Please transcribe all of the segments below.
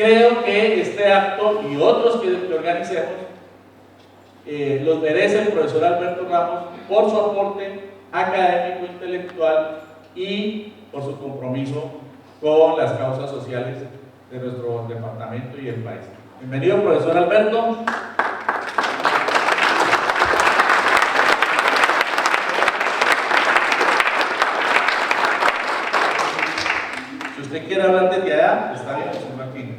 Creo que este acto y otros que organicemos los merece el profesor Alberto Ramos por su aporte académico, intelectual y por su compromiso con las causas sociales de nuestro departamento y el país. Bienvenido, profesor Alberto. Si usted quiere hablar desde allá, está bien, señor Martín.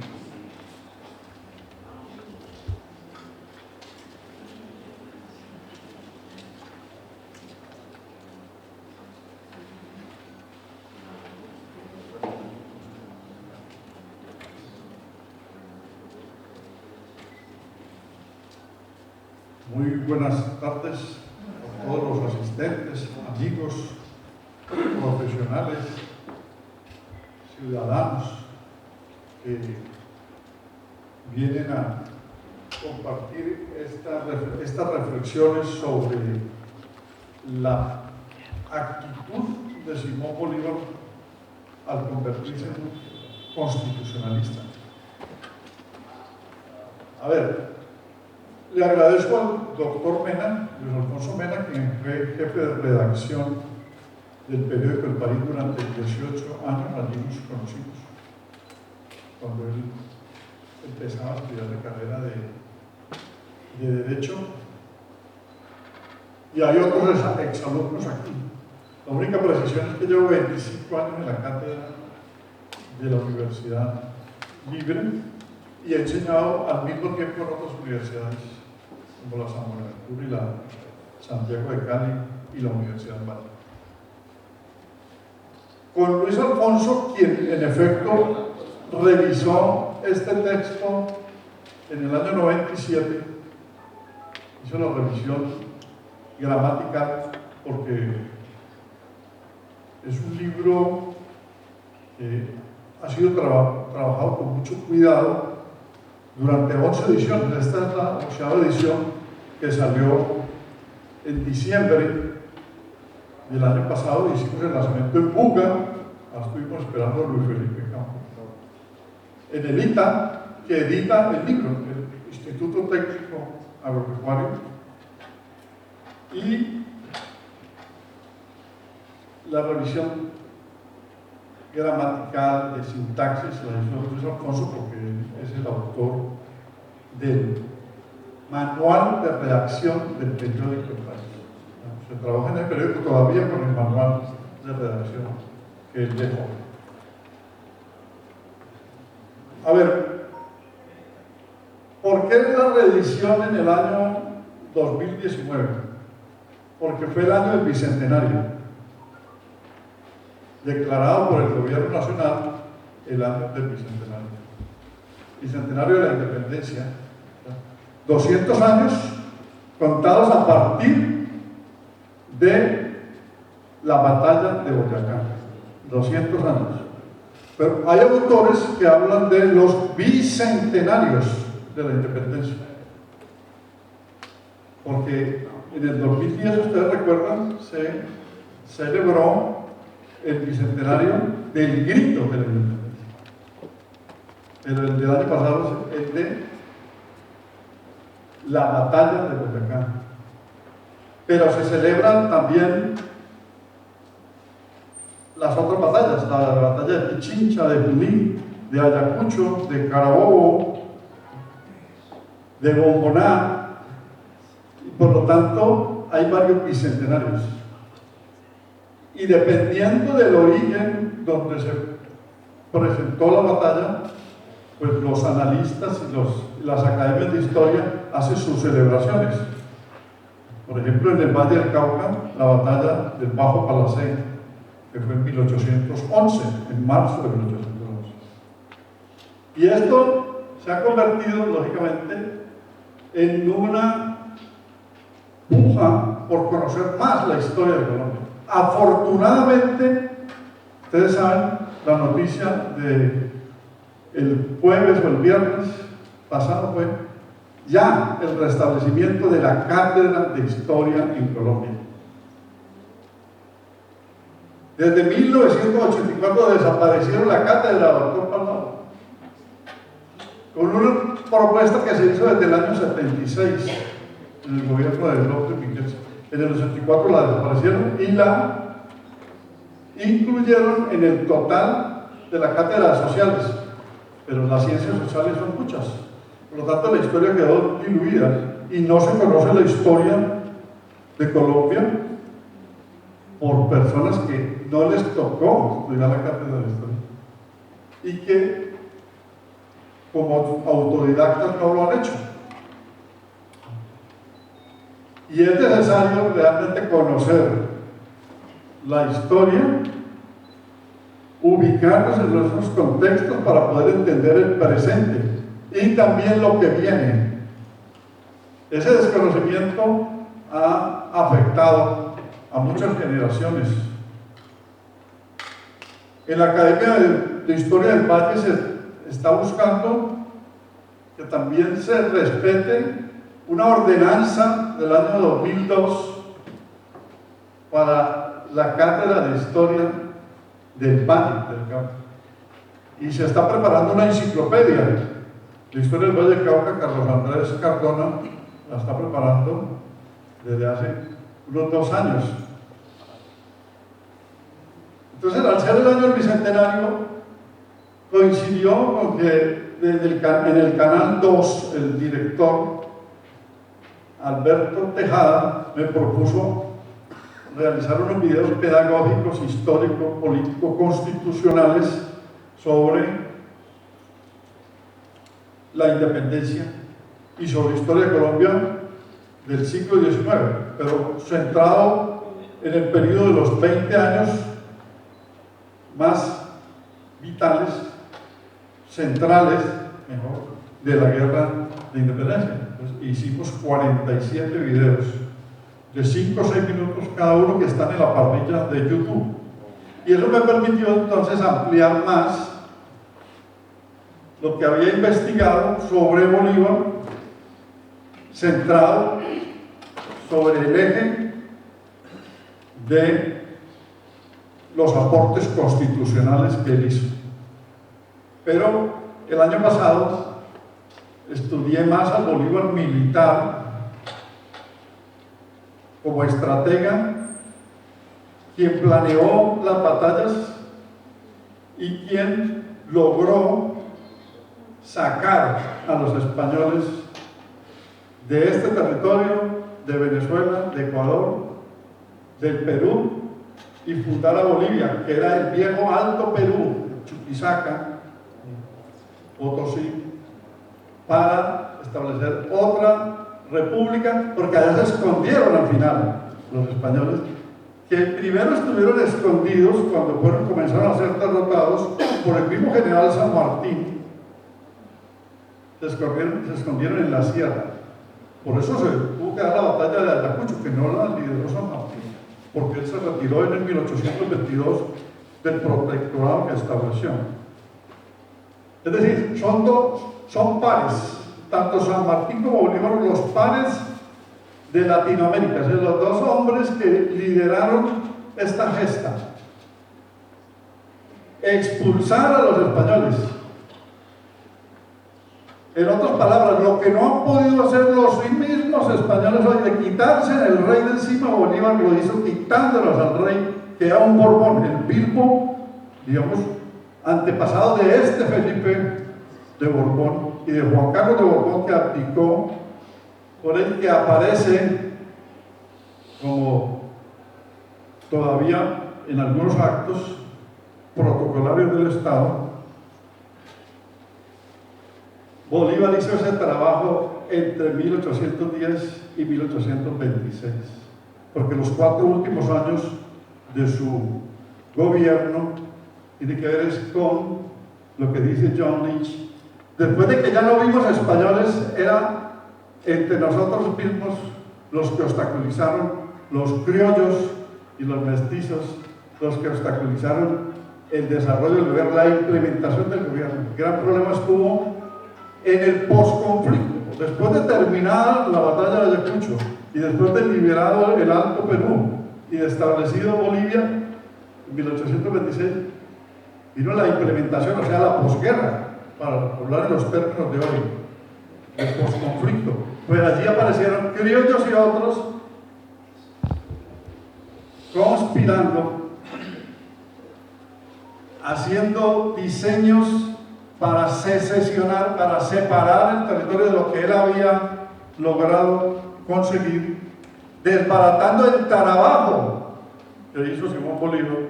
Muy buenas tardes a todos los asistentes, amigos, profesionales, ciudadanos que vienen a compartir estas reflexiones sobre la actitud de Simón Bolívar al convertirse en un constitucionalista. A ver, le agradezco al doctor Mena, Luis Alfonso Mena, quien fue jefe de redacción del periódico El País durante 18 años, allí nos conocimos, cuando él empezaba a estudiar la carrera de Derecho, y hay otros exalumnos aquí. La única precisión es que llevo 25 años en la cátedra de la Universidad Libre y he enseñado al mismo tiempo en otras universidades, como la San Buenaventura y la Santiago de Cali y la Universidad de Madrid. Con Luis Alfonso, quien en efecto revisó este texto en el año 97, hizo la revisión gramatical porque es un libro que ha sido trabajado con mucho cuidado durante 11 ediciones. Esta es la 8ª edición que salió en diciembre del año pasado. Hicimos el lanzamiento en Buga, ahora estuvimos esperando a Luis Felipe Campos, en el ITA, que edita el libro, el Instituto Técnico Agropecuario, y la revisión gramatical, de sintaxis, la hizo Luis Alfonso porque es el autor del manual de redacción del periódico El País. Se trabaja en el periódico todavía con el manual de redacción que él dejó. A ver, ¿por qué la reedición en el año 2019? Porque fue el año del Bicentenario, declarado por el Gobierno Nacional el año del Bicentenario. Bicentenario de la Independencia. 200 años contados a partir de la batalla de Boyacá. 200 años. Pero hay autores que hablan de los bicentenarios de la independencia. Porque en el 2010, ustedes recuerdan, se celebró el bicentenario del grito de la independencia. Pero el del año pasado es el de la batalla de Boyacá. Pero se celebran también las otras batallas, la batalla de Pichincha, de Junín, de Ayacucho, de Carabobo, de Bomboná, y por lo tanto hay varios bicentenarios. Y dependiendo del origen donde se presentó la batalla, pues los analistas y las academias de historia hacen sus celebraciones. Por ejemplo, en el Valle del Cauca, la batalla del Bajo Palacé, que fue en 1811, en marzo de 1811. Y esto se ha convertido, lógicamente, en una puja por conocer más la historia de Colombia. Afortunadamente, ustedes saben la noticia de el jueves o el viernes pasado fue ya el restablecimiento de la Cátedra de Historia en Colombia. Desde 1984 desaparecieron la cátedra, doctor Palma. con una propuesta que se hizo desde el año 76 en el gobierno de López Miguel. En el 84 la desaparecieron y la incluyeron en el total de la cátedra de sociales, pero las ciencias sociales son muchas, por lo tanto la historia quedó diluida y no se conoce la historia de Colombia por personas que no les tocó estudiar la cátedra de historia y que como autodidactas no lo han hecho. Y es necesario realmente conocer la historia, ubicarnos en los contextos para poder entender el presente y también lo que viene. Ese desconocimiento ha afectado a muchas generaciones. En la Academia de Historia del Valle se está buscando que también se respete una ordenanza del año 2002 para la cátedra de historia del Valle del Cauca. Y se está preparando una enciclopedia de historia del Valle del Cauca. Carlos Andrés Cardona la está preparando desde hace unos 2 años. Entonces, al ser el año del bicentenario, coincidió con que en el canal 2 el director Alberto Tejada me propuso realizar unos videos pedagógicos, históricos, políticos, constitucionales sobre la independencia y sobre la historia de Colombia del siglo XIX, pero centrado en el periodo de los 20 años más vitales, centrales, mejor, de la guerra de independencia. Entonces, hicimos 47 videos de 5 o 6 minutos cada uno que están en la parrilla de YouTube. Y eso me permitió entonces ampliar más lo que había investigado sobre Bolívar, centrado sobre el eje de los aportes constitucionales que él hizo. Pero el año pasado estudié más al Bolívar militar como estratega, quien planeó las batallas y quien logró sacar a los españoles de este territorio, de Venezuela, de Ecuador, del Perú, y fundar a Bolivia, que era el viejo Alto Perú, Chuquisaca, Potosí, para establecer otra república, porque allá se escondieron al final los españoles, que primero estuvieron escondidos cuando comenzaron a ser derrotados por el mismo general San Martín. Se escondieron en la sierra. Por eso se tuvo que dar la batalla de Ayacucho, que no la lideró San Martín, porque él se retiró en el 1822 del protectorado que estableció. Es decir, son pares, tanto San Martín como Bolívar, los pares de Latinoamérica, son los dos hombres que lideraron esta gesta. Expulsar a los españoles. En otras palabras, lo que no han podido hacer los mismos españoles hoy de quitarse el rey de encima, Bolívar lo hizo quitándolos al rey, que era un Borbón, el Bilbo, digamos, antepasado de este Felipe de Borbón y de Juan Carlos de Borbón, que abdicó, por el que aparece como todavía en algunos actos protocolarios del Estado. Bolívar hizo ese trabajo entre 1810 y 1826, porque los 4 últimos años de su gobierno tiene que ver con lo que dice John Lynch. Después de que ya no vimos españoles, era entre nosotros mismos los que obstaculizaron, los criollos y los mestizos, los que obstaculizaron el desarrollo del gobierno, la implementación del gobierno. El gran problema estuvo en el posconflicto. Después de terminada la batalla de Ayacucho y después de liberado el Alto Perú y de establecido Bolivia en 1826, vino la implementación, o sea, la posguerra, para hablar en los términos de hoy, el posconflicto. Pues allí aparecieron criollos y otros conspirando, haciendo diseños para secesionar, para separar el territorio de lo que él había logrado conseguir, desbaratando el trabajo que hizo Simón Bolívar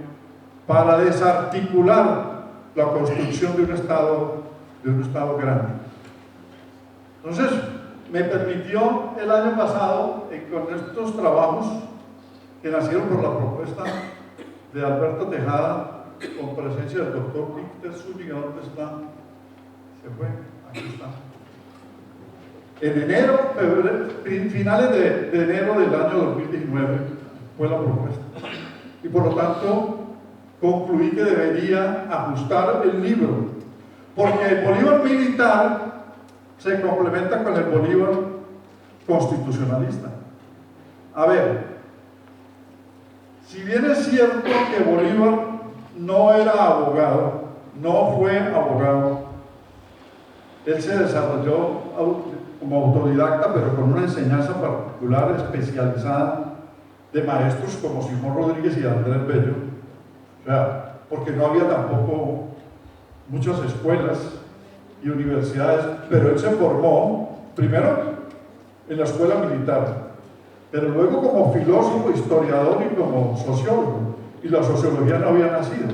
para desarticular la construcción de un Estado grande. Entonces, me permitió el año pasado, con estos trabajos que nacieron por la propuesta de Alberto Tejada, con presencia del doctor Víctor Zúñiga. ¿Dónde está? Se fue, aquí está. En enero, finales de enero del año 2019 fue la propuesta. Y por lo tanto, concluí que debería ajustar el libro, porque el Bolívar militar se complementa con el Bolívar constitucionalista. A ver, si bien es cierto que Bolívar no era abogado, no fue abogado, él se desarrolló como autodidacta, pero con una enseñanza particular, especializada, de maestros como Simón Rodríguez y Andrés Bello. O sea, porque no había tampoco muchas escuelas y universidades, pero él se formó primero en la escuela militar, pero luego como filósofo, historiador y como sociólogo, y la sociología no había nacido,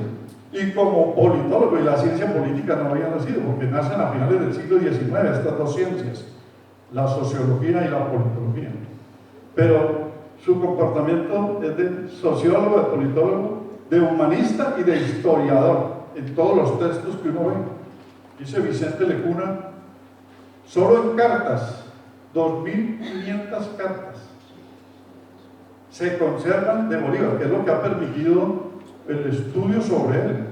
y como politólogo, y la ciencia política no había nacido, porque nacen a finales del siglo XIX estas dos ciencias, la sociología y la politología. Pero su comportamiento es de sociólogo, de politólogo, de humanista y de historiador, en todos los textos que uno ve. Dice Vicente Lecuna, solo en cartas, 2.500 cartas se conservan de Bolívar, que es lo que ha permitido el estudio sobre él.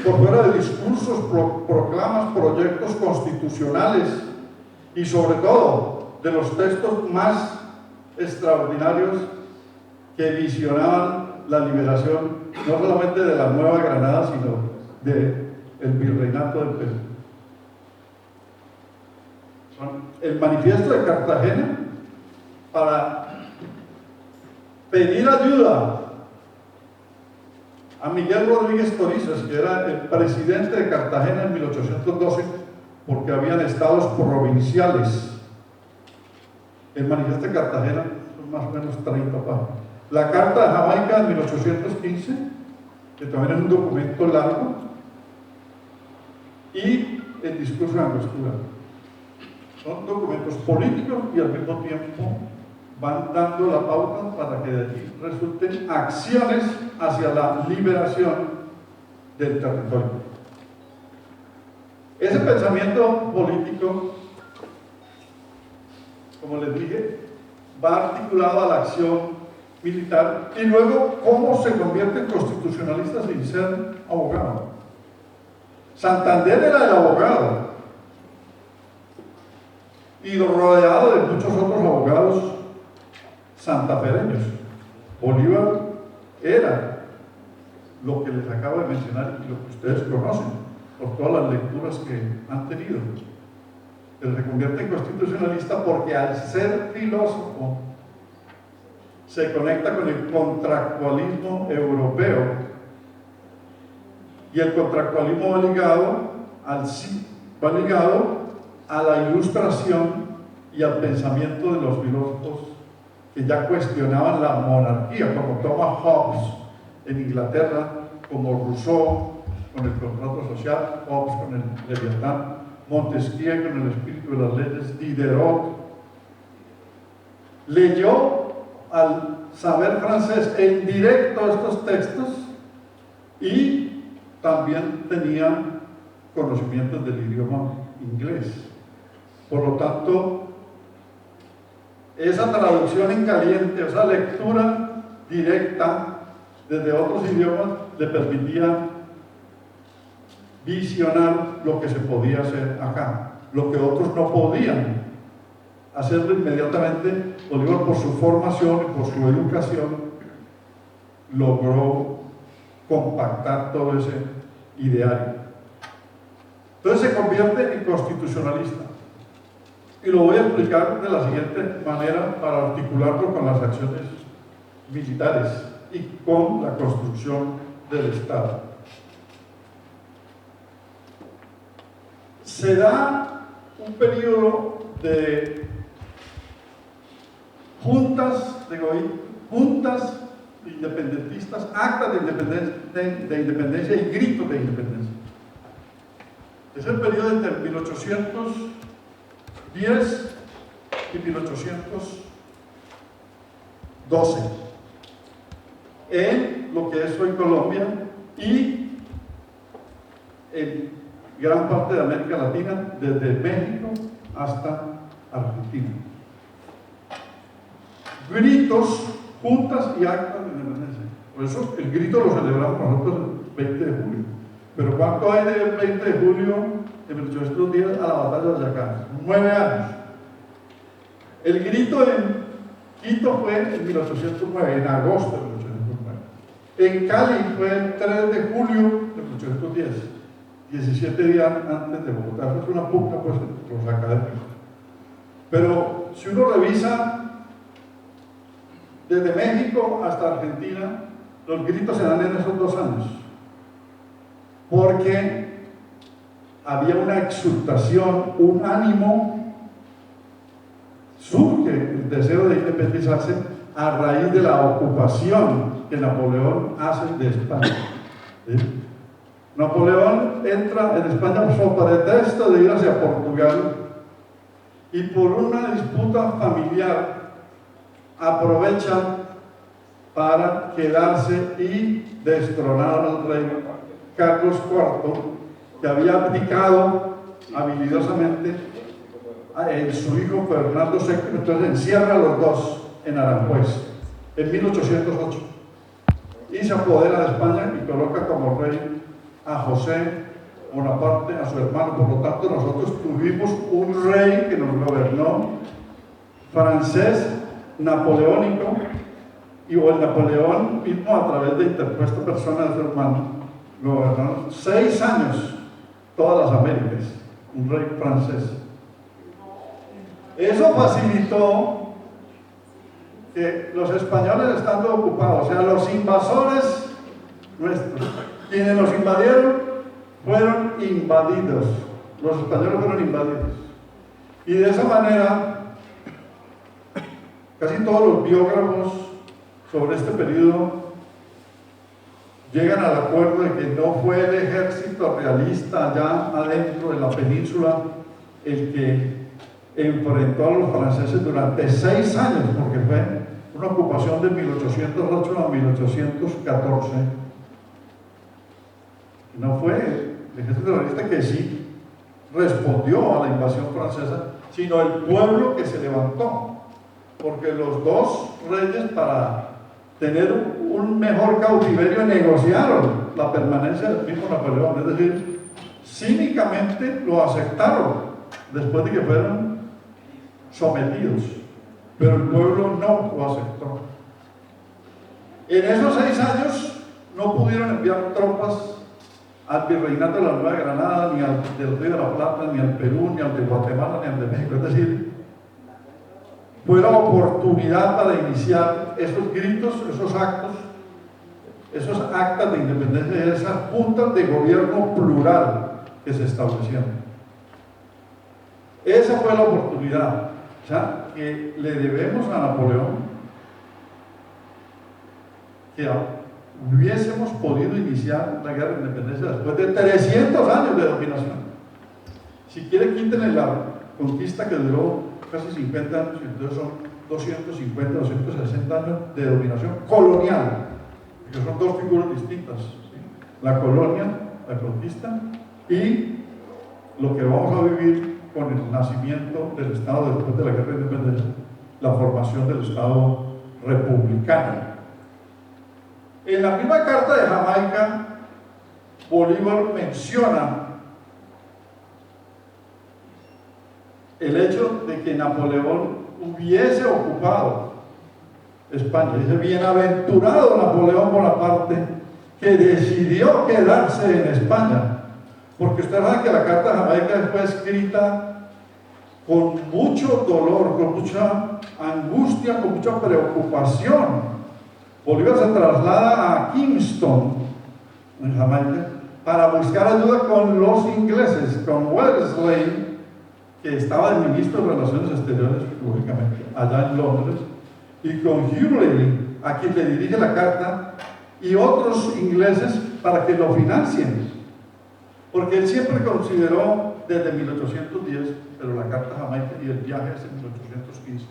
Por fuera de discursos, proclamas, proyectos constitucionales y sobre todo de los textos más extraordinarios que visionaban la liberación, no solamente de la Nueva Granada, sino del virreinato del Perú. El manifiesto de Cartagena para pedir ayuda a Miguel Rodríguez Torizas, que era el presidente de Cartagena en 1812, porque habían estados provinciales. El manifiesto de Cartagena son más o menos 30 páginas. La Carta de Jamaica en 1815, que también es un documento largo, y el discurso de Angostura. Son documentos políticos y al mismo tiempo van dando la pauta para que de allí resulten acciones hacia la liberación del territorio. Ese pensamiento político, como les dije, va articulado a la acción militar y luego cómo se convierte en constitucionalista sin ser abogado. Santander era el abogado y rodeado de muchos otros abogados santafereños. Bolívar era lo que les acabo de mencionar y lo que ustedes conocen por todas las lecturas que han tenido. Él se convierte en constitucionalista porque al ser filósofo se conecta con el contractualismo europeo, y el contractualismo va ligado a la ilustración y al pensamiento de los filósofos que ya cuestionaban la monarquía, como Thomas Hobbes en Inglaterra, como Rousseau con el contrato social, Hobbes con el Leviatán, Montesquieu con el espíritu de las leyes, Diderot. Leyó al saber francés en directo estos textos y también tenía conocimientos del idioma inglés. Por lo tanto, esa traducción en caliente, esa lectura directa desde otros idiomas le permitía visionar lo que se podía hacer acá, lo que otros no podían hacerlo inmediatamente. Bolívar, por su formación y por su educación, logró compactar todo ese ideario. Entonces se convierte en constitucionalista. Y lo voy a explicar de la siguiente manera para articularlo con las acciones militares y con la construcción del Estado. Se da un periodo de juntas independentistas, actas de independencia y gritos de independencia. Es el periodo entre 1810 y 1812 en lo que es hoy Colombia y en gran parte de América Latina, desde México hasta Argentina. Gritos, juntas y actas de independencia. Por eso el grito lo celebramos nosotros el 20 de julio. Pero ¿cuánto hay del 20 de julio de 1810 a la batalla de Boyacá? 9 años. El grito en Quito fue en 1809, en agosto de 1809. En Cali fue el 3 de julio de 1810, 17 días antes de Bogotá. Fue una pugna pues entre los académicos. Pero si uno revisa desde México hasta Argentina, los gritos se dan en esos 2 años, porque había una exultación, un ánimo, surge el deseo de independizarse a raíz de la ocupación que Napoleón hace de España. ¿Sí? Napoleón entra en España por su pretexto de ir hacia Portugal y por una disputa familiar aprovechan para quedarse y destronar al rey Carlos IV, que había abdicado habilidosamente a su hijo Fernando VII. Entonces encierra a los dos en Aranjuez en 1808 y se apodera de España y coloca como rey a José Bonaparte, a su hermano. Por lo tanto, nosotros tuvimos un rey que nos gobernó, francés, napoleónico, y o el Napoleón mismo a través de interpuesta persona de su hermano gobernó 6 años todas las Américas, un rey francés. Eso facilitó que los españoles, estando ocupados, o sea, los invasores nuestros, quienes nos invadieron, fueron invadidos. Los españoles fueron invadidos. Y de esa manera, casi todos los biógrafos sobre este periodo llegan al acuerdo de que no fue el ejército realista allá adentro de la península el que enfrentó a los franceses durante 6 años, porque fue una ocupación de 1808 a 1814. No fue el ejército realista que sí respondió a la invasión francesa, sino el pueblo que se levantó, porque los dos reyes, para tener un mejor cautiverio, negociaron la permanencia del mismo Napoleón, es decir, cínicamente lo aceptaron después de que fueron sometidos, pero el pueblo no lo aceptó. En esos 6 años no pudieron enviar tropas al virreinato de la Nueva Granada, ni al del Río de la Plata, ni al Perú, ni al de Guatemala, ni al de México. Es decir, fue la oportunidad para iniciar esos gritos, esos actos, esos actas de independencia y esas juntas de gobierno plural que se establecieron. Esa fue la oportunidad, o sea, que le debemos a Napoleón, que hubiésemos podido iniciar la guerra de independencia después de 300 años de dominación. Si quiere, quítenle la conquista que duró casi 50 años, entonces son 250, 260 años de dominación colonial, porque son 2 figuras distintas, ¿sí? La colonia, la conquista, y lo que vamos a vivir con el nacimiento del Estado después de la guerra de independencia, la formación del Estado republicano. En la misma carta de Jamaica, Bolívar menciona el hecho de que Napoleón hubiese ocupado España. Dice: bienaventurado Napoleón Bonaparte, que decidió quedarse en España, Porque usted sabe que la Carta de Jamaica fue escrita con mucho dolor, con mucha angustia, con mucha preocupación. Bolívar se traslada a Kingston, en Jamaica, para buscar ayuda con los ingleses, con Wellesley, que estaba de ministro de Relaciones Exteriores, lógicamente, allá en Londres, y con Hurley, a quien le dirige la carta, y otros ingleses para que lo financien. Porque él siempre consideró, desde 1810, pero la Carta de Jamaica y el viaje es en 1815,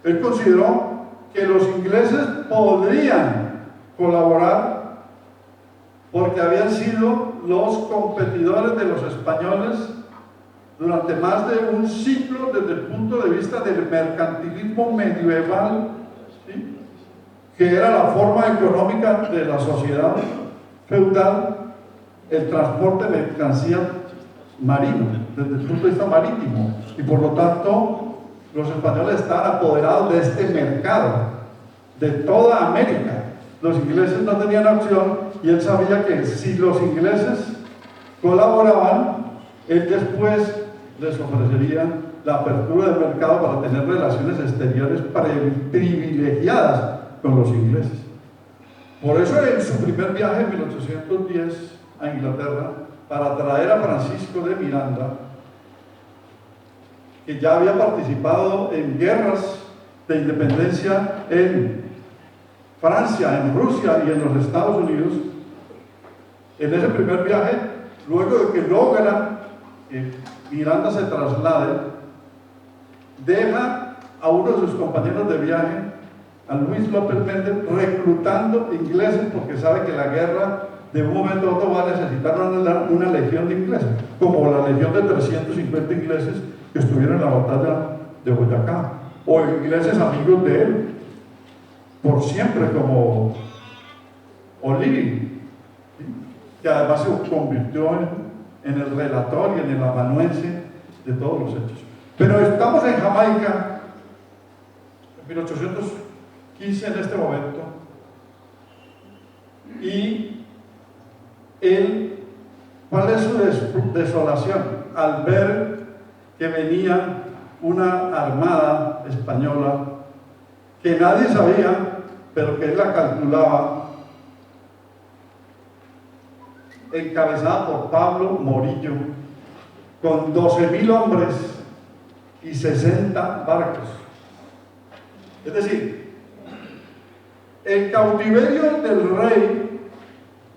él consideró que los ingleses podrían colaborar porque habían sido los competidores de los españoles durante más de un siglo desde el punto de vista del mercantilismo medieval, ¿sí?, que era la forma económica de la sociedad feudal, el transporte de mercancía marino, desde el punto de vista marítimo, y por lo tanto los españoles estaban apoderados de este mercado, de toda América. Los ingleses no tenían opción y él sabía que si los ingleses colaboraban, él después les ofrecería la apertura del mercado para tener relaciones exteriores privilegiadas con los ingleses. Por eso en su primer viaje en 1810 a Inglaterra, para traer a Francisco de Miranda, que ya había participado en guerras de independencia en Francia, en Rusia y en los Estados Unidos, en ese primer viaje, luego de que logra que Miranda se traslade, deja a uno de sus compañeros de viaje, a Luis López Méndez, reclutando ingleses porque sabe que la guerra de un momento a otro va a necesitar una legión de ingleses, como la legión de 350 ingleses que estuvieron en la batalla de Boyacá, o ingleses amigos de él, por siempre, como O'Leary, ¿sí?, que además se convirtió en el relator y en el amanuense de todos los hechos. Pero estamos en Jamaica, en 1815 en este momento, y él, ¿cuál es su desolación? Al ver que venía una armada española que nadie sabía, pero que él la calculaba, encabezada por Pablo Morillo, con 12.000 hombres y 60 barcos. Es decir, el cautiverio del rey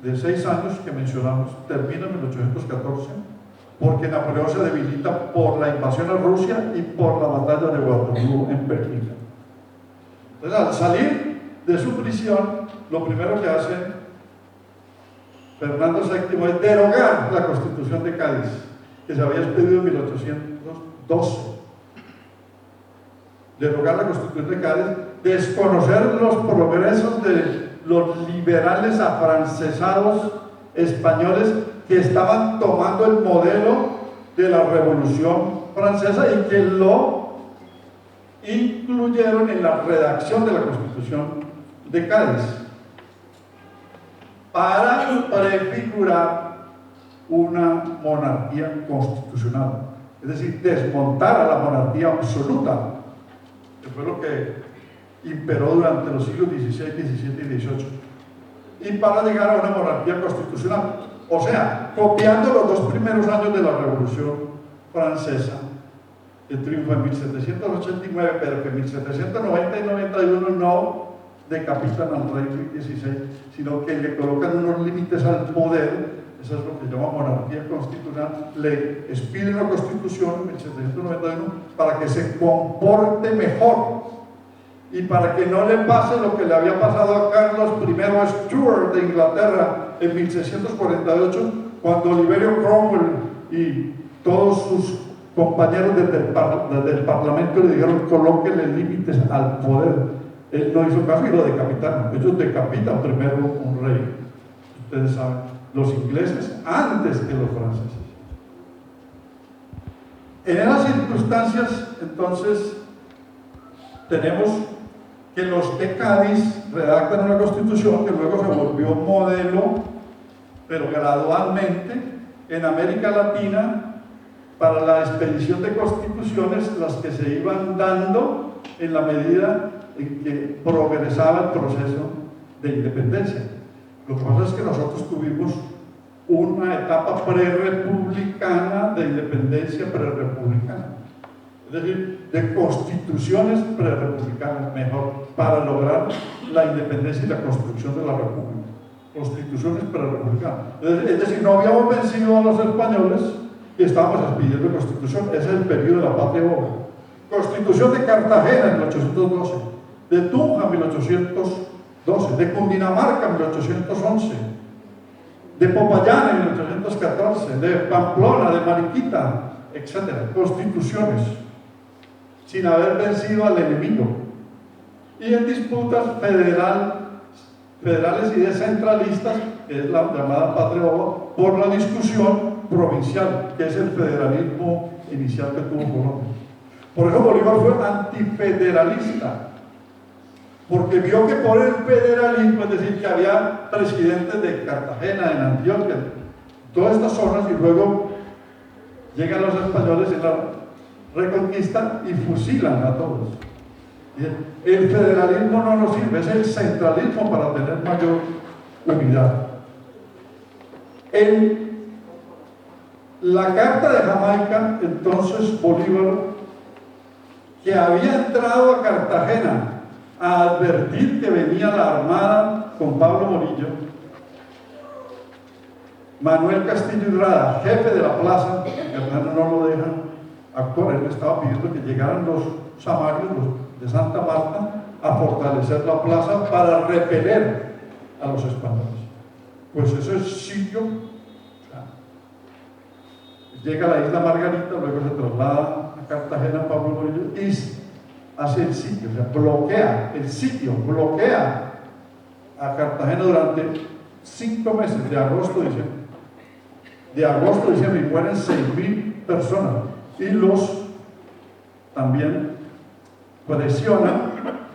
de 6 años que mencionamos termina en 1814, porque Napoleón se debilita por la invasión a Rusia y por la batalla de Waterloo en Bélgica. Entonces, al salir de su prisión, lo primero que hace Fernando VII es derogar la Constitución de Cádiz, que se había expedido en 1812. Derogar la Constitución de Cádiz, desconocer los progresos de los liberales afrancesados españoles que estaban tomando el modelo de la Revolución Francesa y que lo incluyeron en la redacción de la Constitución de Cádiz para prefigurar una monarquía constitucional, es decir, desmontar a la monarquía absoluta, que fue lo que imperó durante los siglos XVI, XVII y XVIII, y para llegar a una monarquía constitucional, o sea, copiando los 2 primeros años de la Revolución Francesa. El triunfo en 1789, pero que en 1790 y 91 no decapitan al rey XVI, sino que le colocan unos límites al poder. Eso es lo que llama monarquía constitucional. Le expiden la Constitución en 1791 para que se comporte mejor y para que no le pase lo que le había pasado a Carlos I Stuart de Inglaterra en 1648, cuando Oliverio Cromwell y todos sus compañeros desde el Parlamento le dijeron: colóquenle límites al poder. Él no hizo caso y lo decapitaron. Ellos decapitan primero un rey, ustedes saben, los ingleses antes que los franceses. En esas circunstancias, entonces, tenemos que los de Cádiz redactan una constitución que luego se volvió modelo, pero gradualmente en América Latina para la expedición de constituciones, las que se iban dando en la medida en que progresaba el proceso de independencia. Lo que pasa es que nosotros tuvimos una etapa prerepublicana de independencia prerepublicana, es decir, de constituciones prerepublicanas, mejor, para lograr la independencia y la construcción de la república. Constituciones prerepublicanas. Es decir, no habíamos vencido a los españoles y estábamos expidiendo constitución. Ese es el periodo de la patria obra. Constitución de Cartagena en 1812, de Tunja en 1812, de Cundinamarca en 1811, de Popayán en 1814, de Pamplona, de Mariquita, etc. Constituciones, sin haber vencido al enemigo. Y en disputas federales y descentralistas, que es la llamada patria obra, por la discusión provincial, que es el federalismo inicial que tuvo Colombia. Por eso Bolívar fue antifederalista, porque vio que por el federalismo, es decir, que había presidentes de Cartagena, en Antioquia, todas estas zonas, y luego llegan los españoles en la reconquista y fusilan a todos. El federalismo no nos sirve, es el centralismo para tener mayor unidad. En la Carta de Jamaica, entonces Bolívar, que había entrado a Cartagena a advertir que venía la armada con Pablo Morillo, Manuel Castillo Hirrada, jefe de la plaza, Cartagena no lo dejan actuar, él estaba pidiendo que llegaran los samarios, los de Santa Marta, a fortalecer la plaza para repeler a los españoles. Pues eso es sitio. Llega a la isla Margarita, luego se traslada a Cartagena, Pablo Morillo, y hace el sitio, o sea, bloquea el sitio, bloquea a Cartagena durante 5 meses, de agosto a diciembre. De agosto a diciembre, y mueren 6.000 personas. Y los también presionan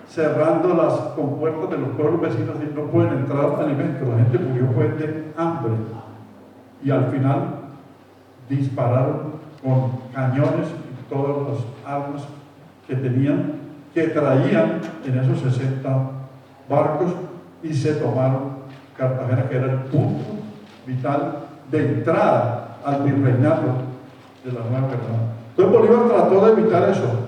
cerrando las compuertas de los pueblos vecinos y no pueden entrar alimentos. La gente murió fue de hambre. Y al final dispararon con cañones y todas las armas que tenían, que traían en esos 60 barcos, y se tomaron Cartagena, que era el punto vital de entrada al virreinato de la Nueva Granada. Entonces Bolívar trató de evitar eso.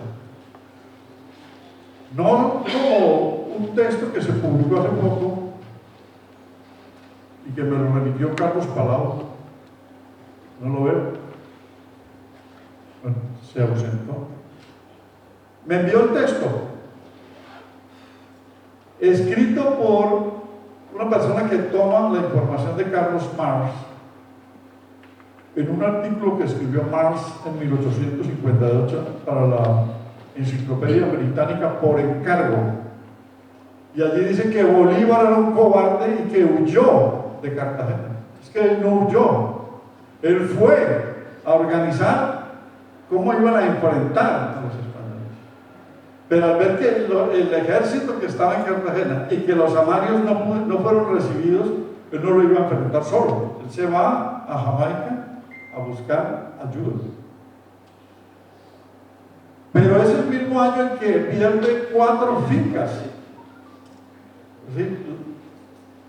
No como un texto que se publicó hace poco y que me lo remitió Carlos Palau. ¿No lo veo? Bueno, se ausentó. Me envió el texto escrito por una persona que toma la información de Carlos Marx en un artículo que escribió Marx en 1858 para la Enciclopedia Británica por encargo. Y allí dice que Bolívar era un cobarde y que huyó de Cartagena. Es que él no huyó. Él fue a organizar cómo iban a enfrentar a los españoles. Pero al ver que el ejército que estaba en Cartagena y que los samarios no fueron recibidos, él no lo iba a enfrentar solo. Él se va a Jamaica a buscar ayuda. Pero es el mismo año en que pierde 4 fincas. ¿Sí?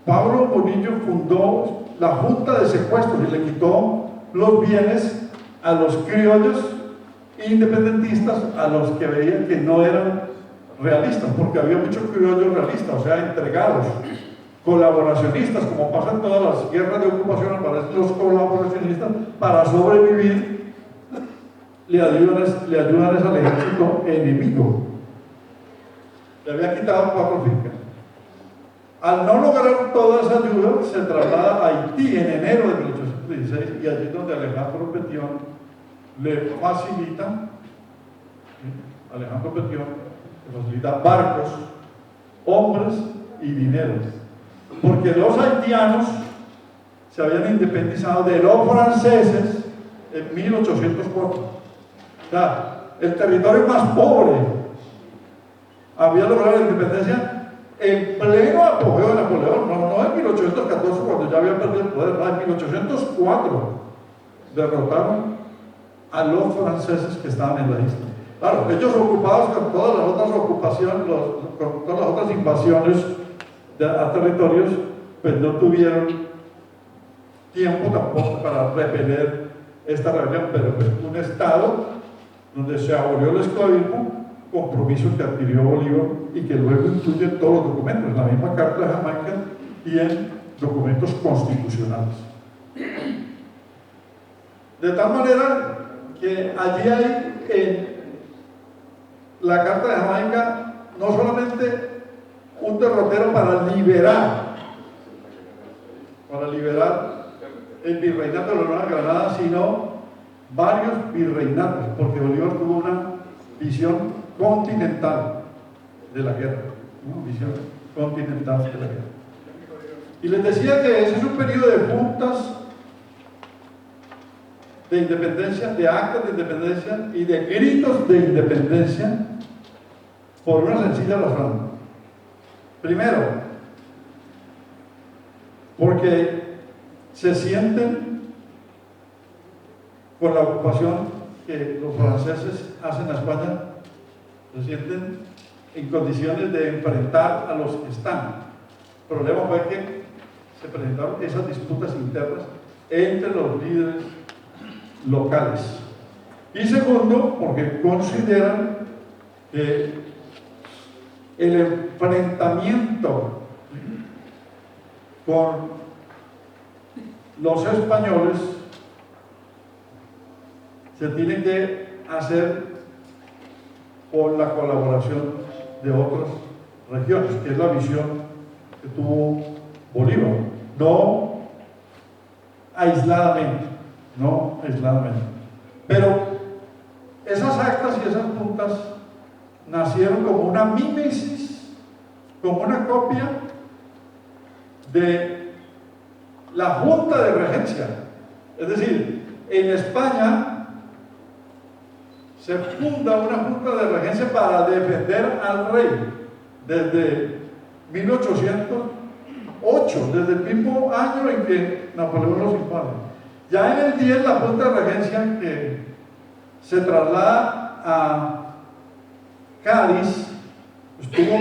Pablo Morillo fundó la Junta de Secuestros y le quitó los bienes a los criollos independentistas, a los que veían que no eran realistas, porque había muchos criollos realistas, o sea, entregados, colaboracionistas, como pasa en todas las guerras de ocupación, aparecen los colaboracionistas para sobrevivir. Le ayudan al ejército enemigo. Le había quitado 4 fincas. Al no lograr toda esa ayuda, se traslada a Haití en enero de 1816, y allí es donde Alejandro Petión le facilita, barcos, hombres y dineros, porque los haitianos se habían independizado de los franceses en 1804. O sea, el territorio más pobre había logrado la independencia en pleno apogeo de Napoleón, no en 1814 cuando ya había perdido el poder, no, en 1804. derrotaron a los franceses que estaban en la isla. Claro, ellos ocupados con todas las otras ocupaciones, con todas las otras invasiones a territorios, pues no tuvieron tiempo tampoco para repeler esta rebelión, pero pues un estado donde se abolió el esclavismo, compromiso que adquirió Bolívar y que luego incluye en todos los documentos, en la misma Carta de Jamaica y en documentos constitucionales. De tal manera que allí hay en la Carta de Jamaica no solamente un derrotero para liberar el virreinato de la Nueva Granada, sino varios virreinatos, porque Bolívar tuvo una visión continental de la guerra, una visión continental de la guerra. Y les decía que ese es un periodo de juntas de independencia, de actas de independencia y de gritos de independencia por una sencilla razón. Primero, porque se sienten con la ocupación que los franceses hacen a España, se sienten en condiciones de enfrentar a los que están. El problema fue que se presentaron esas disputas internas entre los líderes locales. Y segundo, porque consideran que el enfrentamiento con los españoles se tiene que hacer con la colaboración de otras regiones, que es la visión que tuvo Bolívar, no aisladamente. Pero esas actas y esas juntas nacieron como una mímesis, como una copia de la Junta de Regencia. Es decir, en España se funda una Junta de Regencia para defender al rey desde 1808, desde el mismo año en que Napoleón los invade. Ya en el 10 la Junta de Regencia, que se traslada a Cádiz, estuvo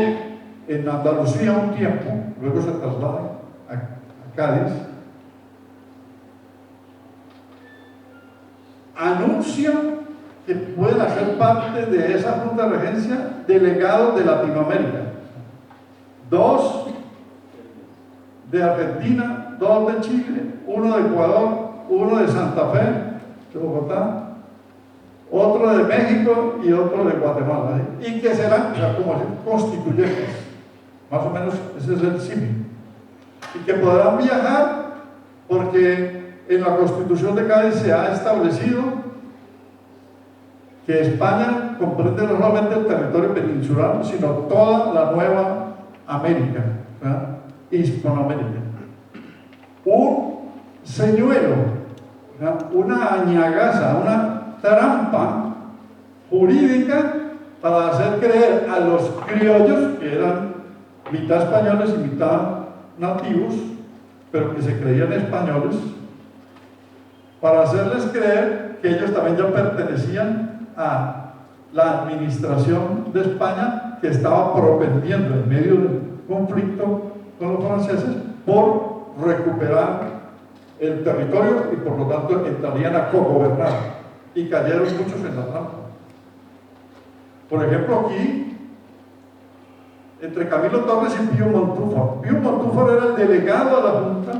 en Andalucía un tiempo, luego se traslada a Cádiz, anuncia que pueden hacer parte de esa Junta de Regencia delegados de Latinoamérica, 2 de Argentina, 2 de Chile, 1 de Ecuador, 1 de Santa Fe, de Bogotá, otro de México y otro de Guatemala, y que serán, como constituyentes, más o menos ese es el símil, y que podrán viajar porque en la Constitución de Cádiz se ha establecido que España comprende no solamente el territorio peninsular, sino toda la Nueva América, ¿verdad? Hispanoamérica. Un señuelo, ¿verdad? Una añagaza, una trampa jurídica para hacer creer a los criollos, que eran mitad españoles y mitad nativos, pero que se creían españoles, para hacerles creer que ellos también ya pertenecían a la administración de España, que estaba propendiendo en medio del conflicto con los franceses por recuperar el territorio y por lo tanto entrarían a cogobernar, y cayeron muchos en la trampa. Por ejemplo, aquí entre Camilo Torres y Pío Montúfar. Pío Montúfar era el delegado a la Junta,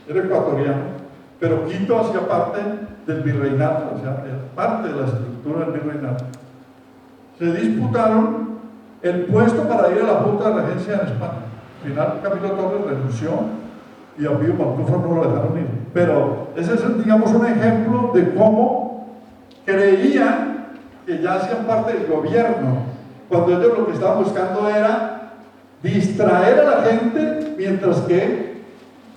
era ecuatoriano, pero Quito hacía parte del virreinato, o sea, era parte de la estructura del virreinato. Se disputaron el puesto para ir a la Junta de Regencia en España. Al final Camilo Torres renunció y a Pío Montúfar no lo dejaron ir. Pero ese es, digamos, un ejemplo de cómo creían que ya hacían parte del gobierno, cuando ellos lo que estaban buscando era distraer a la gente mientras que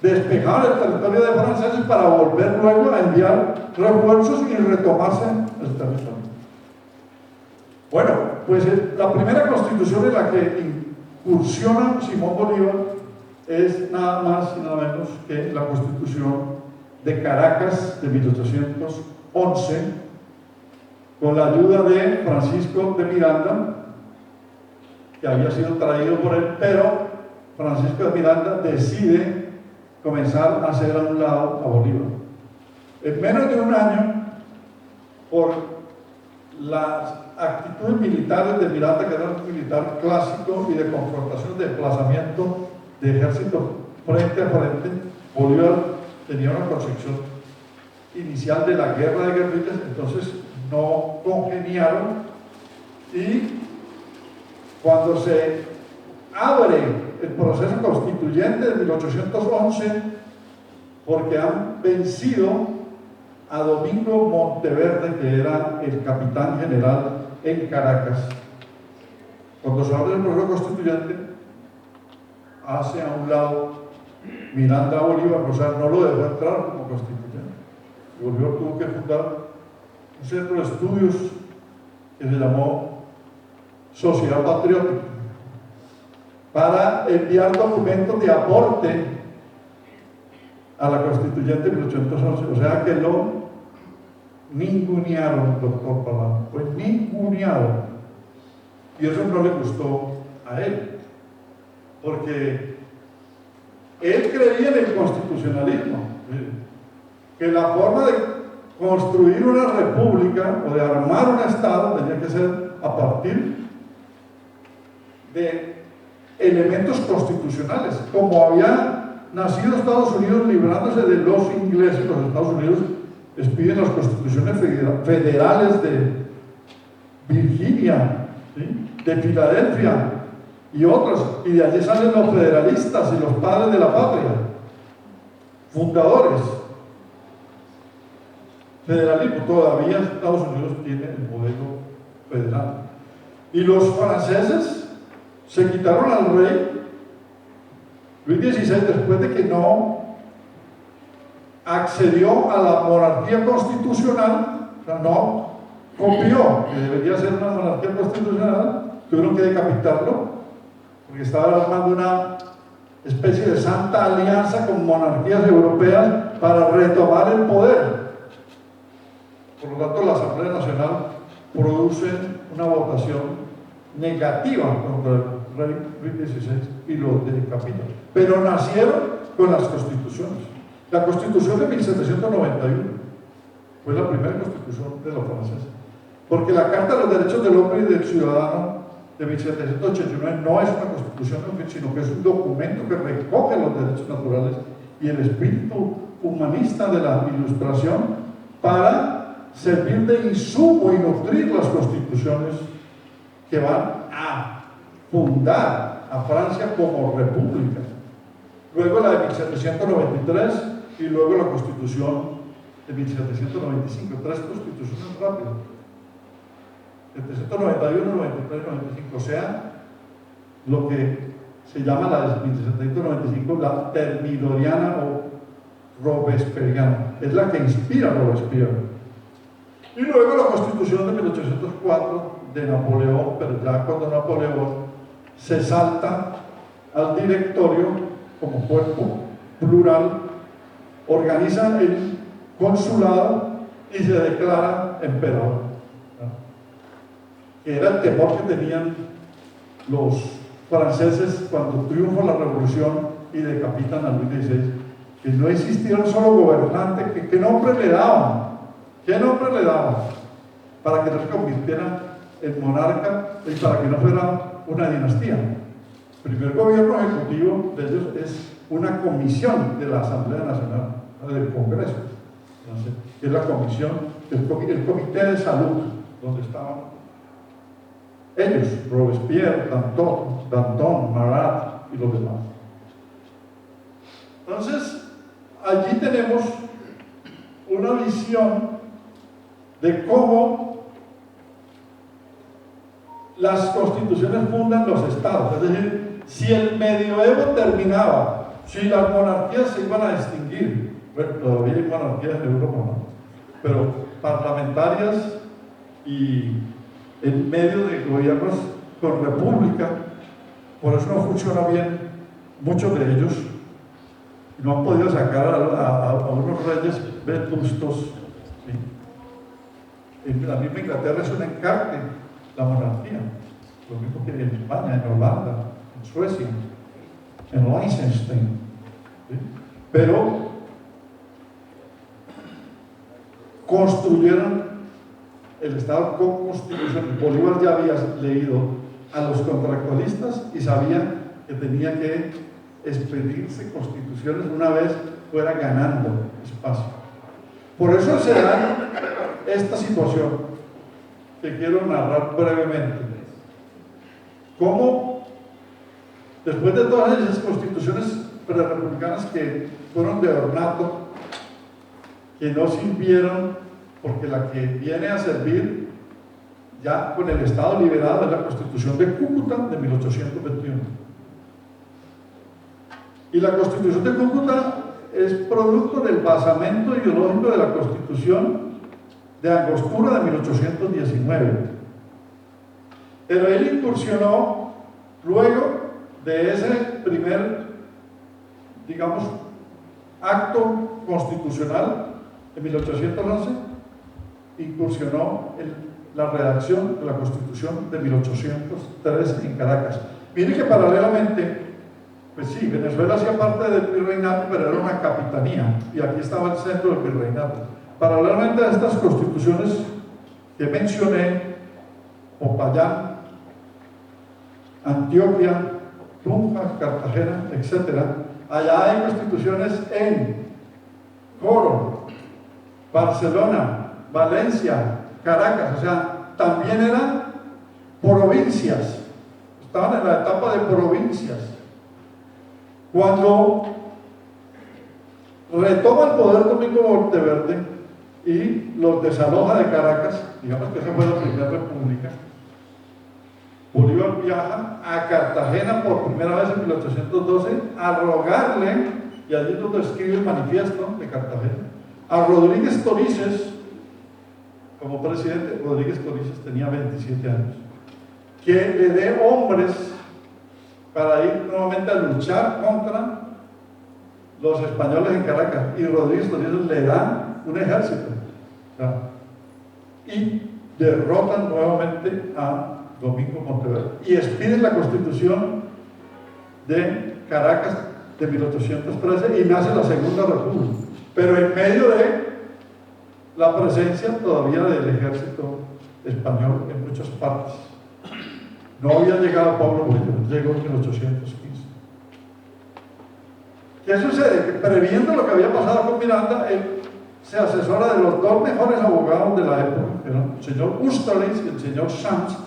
despejaban el territorio de franceses para volver luego a enviar refuerzos y retomarse el territorio. Bueno, pues la primera constitución en la que incursiona Simón Bolívar es nada más y nada menos que la Constitución de Caracas de 1811, con la ayuda de Francisco de Miranda, que había sido traído por él, pero Francisco de Miranda decide comenzar a hacer a un lado a Bolívar. En menos de un año, por las actitudes militares de Miranda, que era un militar clásico y de confrontación, de desplazamiento de ejército frente a frente, Bolívar tenía una concepción inicial de la guerra de guerrillas, entonces no congeniaron, y cuando se abre el proceso constituyente de 1811, porque han vencido a Domingo Monteverde, que era el capitán general en Caracas, cuando se abre el proceso constituyente, hace a un lado Miranda a Bolívar, o sea, no lo dejó entrar como constituyente. Bolívar tuvo que fundar un centro de estudios que se llamó Sociedad Patriótica, para enviar documentos de aporte a la constituyente de 1811, o sea que lo ningunearon, doctor Palma, pues ningunearon, y eso no le gustó a él, porque él creía en el constitucionalismo, que la forma de construir una república o de armar un estado tenía que ser a partir de elementos constitucionales, como había nacido Estados Unidos librándose de los ingleses. Los Estados Unidos expiden las constituciones federales de Virginia, ¿sí?, de Filadelfia y otras, y de allí salen los federalistas y los padres de la patria, fundadores. Federalismo, todavía Estados Unidos tiene el modelo federal, y los franceses se quitaron al rey Luis XVI después de que no accedió a la monarquía constitucional, o sea, no copió que debería ser una monarquía constitucional. Tuvieron que decapitarlo porque estaba armando una especie de santa alianza con monarquías europeas para retomar el poder. Por lo tanto, la Asamblea Nacional produce una votación negativa contra el rey Luis XVI y lo decapitan. Pero nacieron con las constituciones. La Constitución de 1791 fue la primera constitución de los franceses, porque la Carta de los Derechos del Hombre y del Ciudadano de 1789 no es una constitución, sino que es un documento que recoge los derechos naturales y el espíritu humanista de la Ilustración para servir de insumo y nutrir las constituciones que van a fundar a Francia como república. Luego la de 1793 y luego la Constitución de 1795, tres constituciones rápidas, 1791, 93, 95, o sea, lo que se llama la de 1795 la termidoriana o robespierriana, es la que inspira a Robespierre. Y luego la Constitución de 1804 de Napoleón, pero ya cuando Napoleón se salta al directorio como cuerpo plural, organiza el consulado y se declara emperador, que era el temor que tenían los franceses cuando triunfa la revolución y decapitan a Luis XVI, que no existiera un solo gobernante. ¿Qué nombre le daban? ¿Qué nombre le daban? Para que no se convirtiera en monarca y para que no fuera una dinastía. El primer gobierno ejecutivo de ellos es una comisión de la Asamblea Nacional, del Congreso, que es la comisión, el comité de salud, donde estaban ellos, Robespierre, Danton, Marat y los demás. Entonces, allí tenemos una visión de cómo las constituciones fundan los estados. Es decir, si el medioevo terminaba, si las monarquías se iban a extinguir, bueno, todavía hay monarquías en Europa, ¿no?, pero parlamentarias y en medio de gobiernos con república, por eso no funciona bien muchos de ellos. No han podido sacar a unos reyes vetustos. ¿Sí? En la misma Inglaterra es un encarte la monarquía, lo mismo que en España, en Holanda, en Suecia, en Liechtenstein. ¿Sí? Pero construyeron el Estado con constitución. Bolívar ya había leído a los contractualistas y sabía que tenía que expedirse constituciones una vez fuera ganando espacio. Por eso se da esta situación que quiero narrar brevemente. Cómo, después de todas esas constituciones prerepublicanas que fueron de ornato, que no sirvieron, porque la que viene a servir ya con el Estado liberado es la Constitución de Cúcuta de 1821. Y la Constitución de Cúcuta es producto del basamento ideológico de la Constitución de Angostura de 1819. Pero él incursionó luego de ese primer, digamos, acto constitucional de 1811, incursionó en la redacción de la Constitución de 1813 en Caracas. Miren que paralelamente, pues sí, Venezuela hacía parte del virreinato, pero era una capitanía, y aquí estaba el centro del virreinato. Paralelamente a estas constituciones que mencioné, Popayán, Antioquia, Tunja, Cartagena, etc., allá hay constituciones en Coro, Barcelona, Valencia, Caracas, o sea, también eran provincias, estaban en la etapa de provincias. Cuando retoma el poder Domingo Monteverde y los desaloja de Caracas, digamos que esa fue la primera república, Bolívar viaja a Cartagena por primera vez en 1812 a rogarle, y allí es donde escribe el manifiesto de Cartagena, a Rodríguez Torices, como presidente. Rodríguez Torices tenía 27 años, que le dé hombres para ir nuevamente a luchar contra los españoles en Caracas, y Rodríguez Torices le da un ejército, y derrotan nuevamente a Domingo Monteverde y expiden la Constitución de Caracas de 1813 y nace la Segunda República, pero en medio de la presencia todavía del ejército español en muchas partes. No había llegado Pablo Bolívar, llegó en 1815. ¿Qué sucede? Que previendo lo que había pasado con Miranda, él se asesora de los dos mejores abogados de la época, que eran el señor Ústales y el señor Sanz,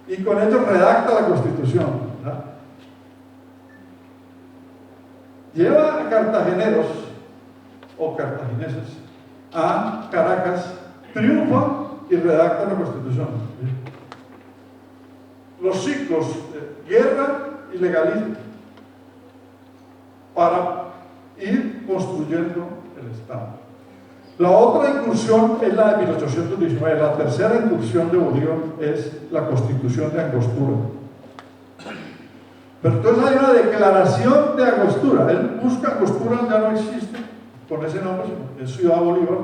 y con ellos redacta la Constitución, ¿verdad? Lleva a cartageneros o cartagineses a Caracas, triunfa y redacta la Constitución. Los ciclos de guerra y legalismo para ir construyendo el Estado. La otra incursión es la de 1819. La tercera incursión de Bolívar es la Constitución de Angostura. Pero entonces hay una declaración de Angostura. Él busca Angostura, ya no existe con ese nombre, sino que es Ciudad Bolívar.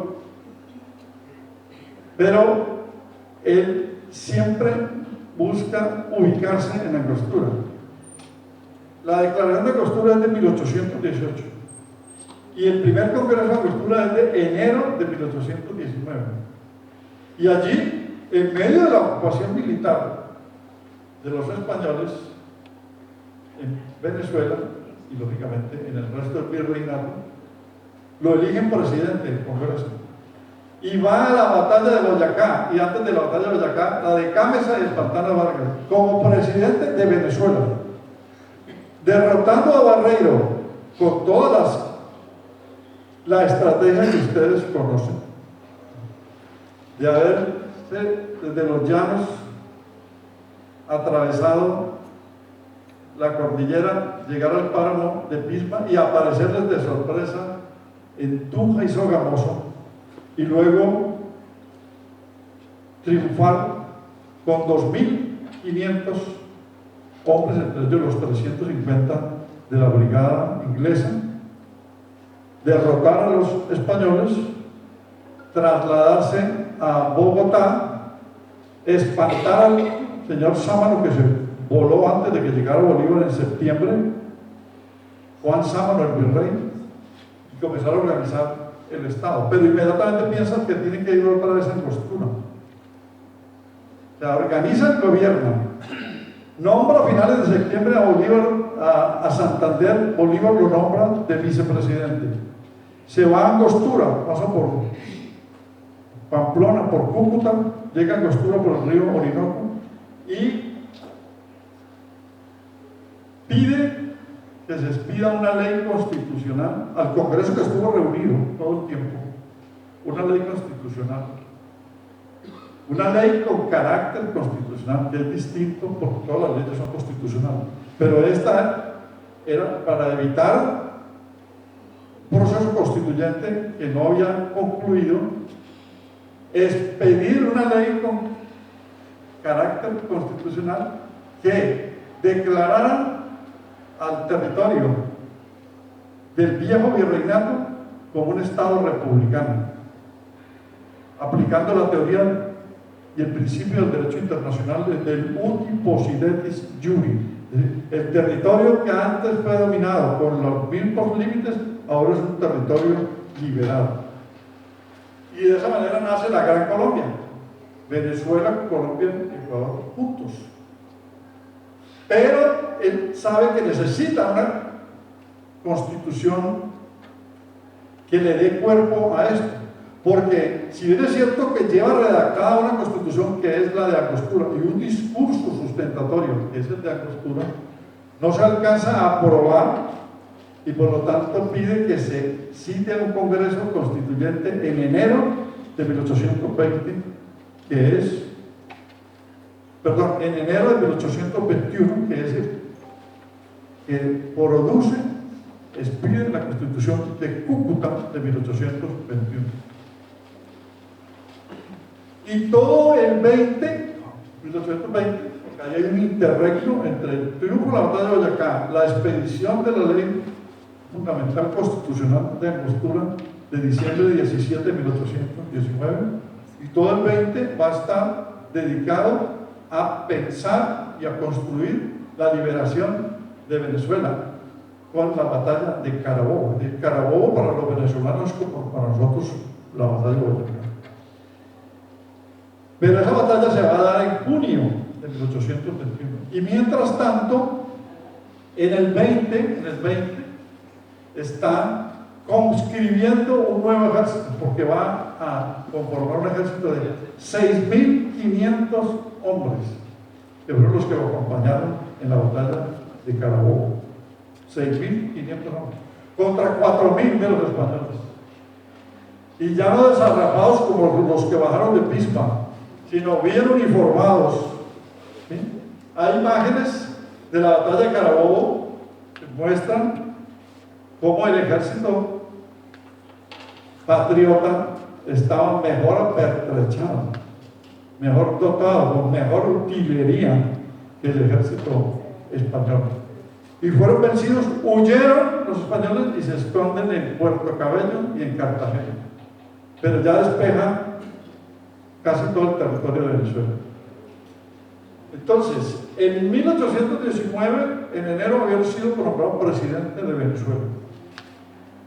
Pero él siempre busca ubicarse en Angostura. La declaración de Angostura es de 1818. Y el primer congreso de Angostura es de enero de 1819. Y allí, en medio de la ocupación militar de los españoles en Venezuela y lógicamente en el resto del virreinato, lo eligen presidente del Congreso. Y va a la batalla de Boyacá, y antes de la batalla de Boyacá, la de Cámeza y Espartana Vargas, como presidente de Venezuela, derrotando a Barreiro con todas la estrategia que ustedes conocen, de haber desde los llanos atravesado la cordillera, llegar al páramo de Pisma y aparecerles de sorpresa en Tunja y Sogamoso, y luego triunfar con 2.500 hombres, entre ellos los 350 de la brigada inglesa, derrotar a los españoles, trasladarse a Bogotá, espantar al señor Sámano, que se voló antes de que llegara Bolívar en septiembre, Juan Sámano, el virrey, y comenzar a organizar el Estado. Pero inmediatamente piensan que tienen que ir otra vez en costura. O sea, organiza el gobierno, nombra a finales de septiembre a Bolívar, a Santander. Bolívar lo nombra de vicepresidente. Se va a Angostura, pasa por Pamplona, por Cúcuta, llega a Angostura por el río Orinoco y pide que se expida una ley constitucional al Congreso, que estuvo reunido todo el tiempo. Una ley constitucional, una ley con carácter constitucional, que es distinto porque todas las leyes son constitucionales, pero esta era para evitar un proceso constituyente que no había concluido, expedir una ley con carácter constitucional que declarara al territorio del viejo virreinato como un Estado republicano, aplicando la teoría y el principio del derecho internacional del uti possidetis iuri. El territorio que antes fue dominado con los mismos límites, ahora es un territorio liberado. Y de esa manera nace la Gran Colombia, Venezuela, Colombia y Ecuador juntos. Pero él sabe que necesita una constitución que le dé cuerpo a esto, porque si bien es cierto que lleva redactada una constitución que es la de Angostura y un discurso sustentatorio que es el de Angostura, no se alcanza a aprobar, y por lo tanto pide que se cite a un congreso constituyente en enero de 1820, que es, perdón, en enero de 1821, que es el que produce, expide la Constitución de Cúcuta de 1821. Y todo el 1820, porque ahí hay un interregno entre el triunfo de la batalla de Boyacá, la expedición de la ley fundamental constitucional de Angostura de diciembre de 17 de 1819, y todo el 20 va a estar dedicado a pensar y a construir la liberación de Venezuela con la batalla de Carabobo. De Carabobo para los venezolanos como para nosotros la batalla de Boyacá. Pero esa batalla se va a dar en junio de 1821. Y mientras tanto, en el 20 está conscribiendo un nuevo ejército, porque va a conformar un ejército de 6.500 hombres, que fueron los que lo acompañaron en la batalla de Carabobo. 6.500 hombres contra 4.000 de los españoles, y ya no desarrapados como los que bajaron de Pisma, sino bien uniformados. ¿Sí? Hay imágenes de la batalla de Carabobo que muestran cómo el ejército patriota estaba mejor apertrechado, mejor dotado, con mejor utilería que el ejército español. Y fueron vencidos, huyeron los españoles y se esconden en Puerto Cabello y en Cartagena. Pero ya despejan casi todo el territorio de Venezuela. Entonces, en 1819, en enero, había sido nombrado presidente de Venezuela.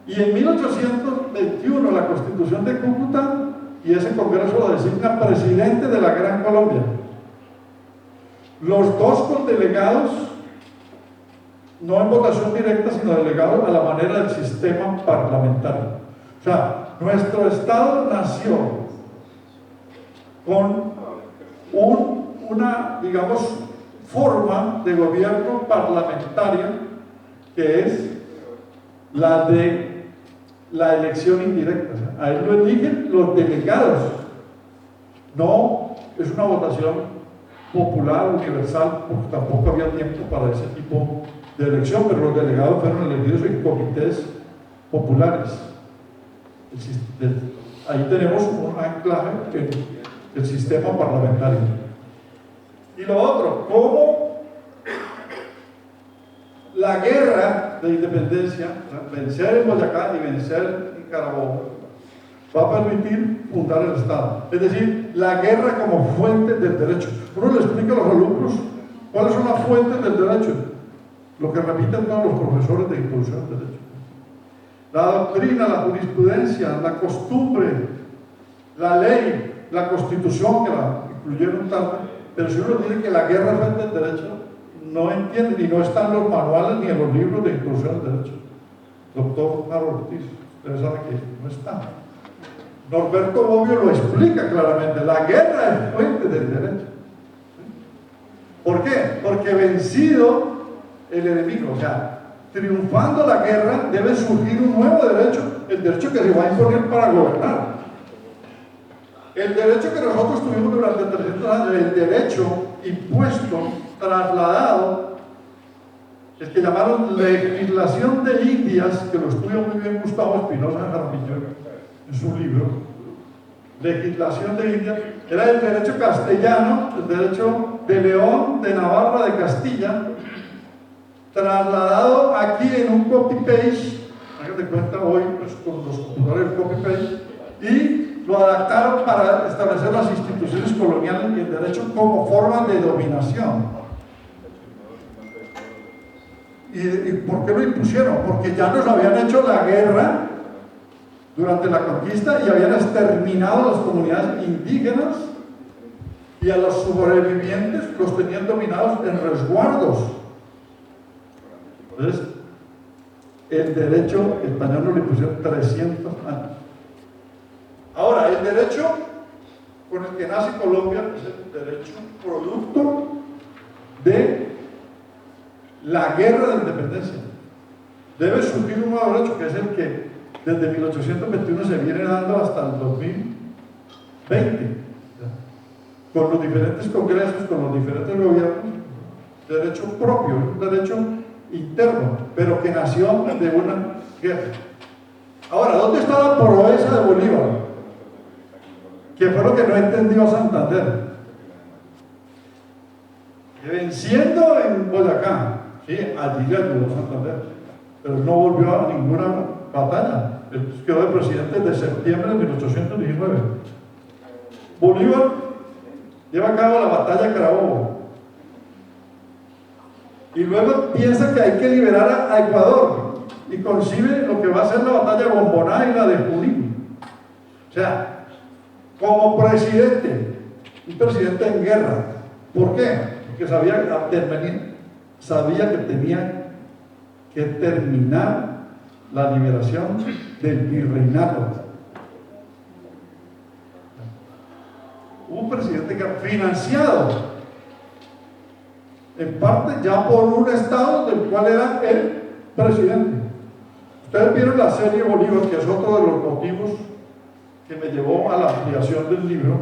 Y en 1821, la Constitución de Cúcuta y ese Congreso lo designa presidente de la Gran Colombia. Los dos con delegados, no en votación directa, sino delegados a la manera del sistema parlamentario. O sea, nuestro Estado nació con una, digamos, forma de gobierno parlamentaria que es la de la elección indirecta. O sea, ahí lo eligen los delegados. No es una votación popular, universal, porque tampoco había tiempo para ese tipo de elección, pero los delegados fueron elegidos en comités populares. Ahí tenemos un anclaje en el sistema parlamentario. Y lo otro, cómo la guerra de independencia, vencer en Boyacá y vencer en Carabobo, va a permitir fundar el Estado. Es decir, la guerra como fuente del derecho. Uno le explica a los alumnos cuáles son las fuentes del derecho, lo que repiten todos los profesores de introducción al derecho. La doctrina, la jurisprudencia, la costumbre, la ley, la constitución, que la incluyeron tarde, pero si uno dice que la guerra es fuente del derecho, no entiende, y no están en los manuales ni en los libros de introducción al derecho. Doctor Harold Ortiz, ustedes saben que no está. Norberto Bobbio lo explica claramente, la guerra es fuente del derecho. ¿Por qué? Porque vencido el enemigo, o sea, triunfando la guerra, debe surgir un nuevo derecho, el derecho que se va a imponer para gobernar. El derecho que nosotros tuvimos durante 300 años, el derecho impuesto, trasladado, el que llamaron legislación de Indias, que lo estudia muy bien Gustavo Espinosa Jaramillo en su libro, legislación de Indias, era el derecho castellano, el derecho de León, de Navarra, de Castilla, trasladado aquí en un copy-paste, háganse cuenta hoy pues, con los computadores el copy-paste, y lo adaptaron para establecer las instituciones coloniales y el derecho como forma de dominación. ¿Y por qué lo impusieron? Porque ya nos habían hecho la guerra durante la conquista y habían exterminado a las comunidades indígenas y a los sobrevivientes los tenían dominados en resguardos. Entonces, el derecho español lo impusieron 300 años. Ahora, el derecho con el que nace Colombia es el derecho producto de la guerra de independencia. Debe surgir un nuevo derecho que es el que desde 1821 se viene dando hasta el 2020, con los diferentes congresos, con los diferentes gobiernos, derecho propio, un derecho interno, pero que nació de una guerra. Ahora, ¿dónde está la proeza de Bolívar? Que fue lo que no entendió Santander. Que venciendo en Boyacá, sí, allí le ayudó Santander, pero no volvió a ninguna batalla. Él quedó de presidente desde septiembre de 1819. Bolívar lleva a cabo la batalla de Carabobo y luego piensa que hay que liberar a Ecuador y concibe lo que va a ser la batalla de Bomboná y la de Junín. O sea, como presidente, un presidente en guerra. ¿Por qué? Porque sabía que tenía que terminar la liberación del virreinato. Un presidente que financiado en parte ya por un estado del cual era el presidente. Ustedes vieron la serie Bolívar, que es otro de los motivos que me llevó a la ampliación del libro.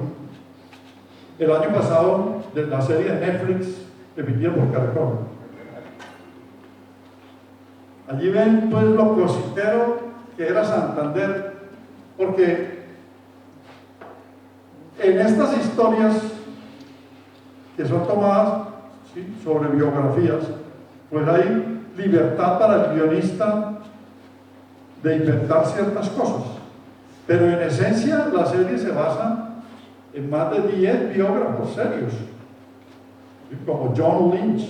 El año pasado, de la serie de Netflix emitida por Caracol. Allí ven pues lo cositero que era Santander, porque en estas historias que son tomadas, ¿sí?, sobre biografías, pues hay libertad para el guionista de inventar ciertas cosas, pero en esencia la serie se basa en más de 10 biógrafos serios, ¿sí?, como John Lynch,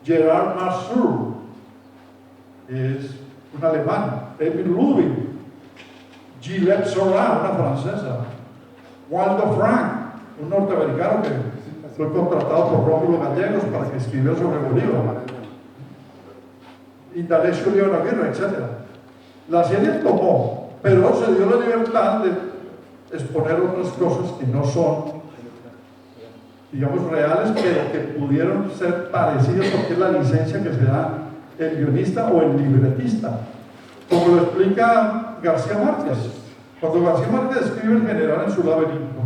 Gerard Mansur, es un alemán, Emil Ludwig, Gillette Sorin, una francesa, Waldo Frank, un norteamericano que fue contratado por Rómulo Gallegos para que escribiera sobre Bolívar, Indalecio León Aguirre, etc. La serie tomó, pero se dio la libertad de exponer otras cosas que no son, digamos, reales, pero que pudieron ser parecidas porque es la licencia que se da el guionista o el libretista, como lo explica García Márquez. Cuando García Márquez escribe El general en su laberinto,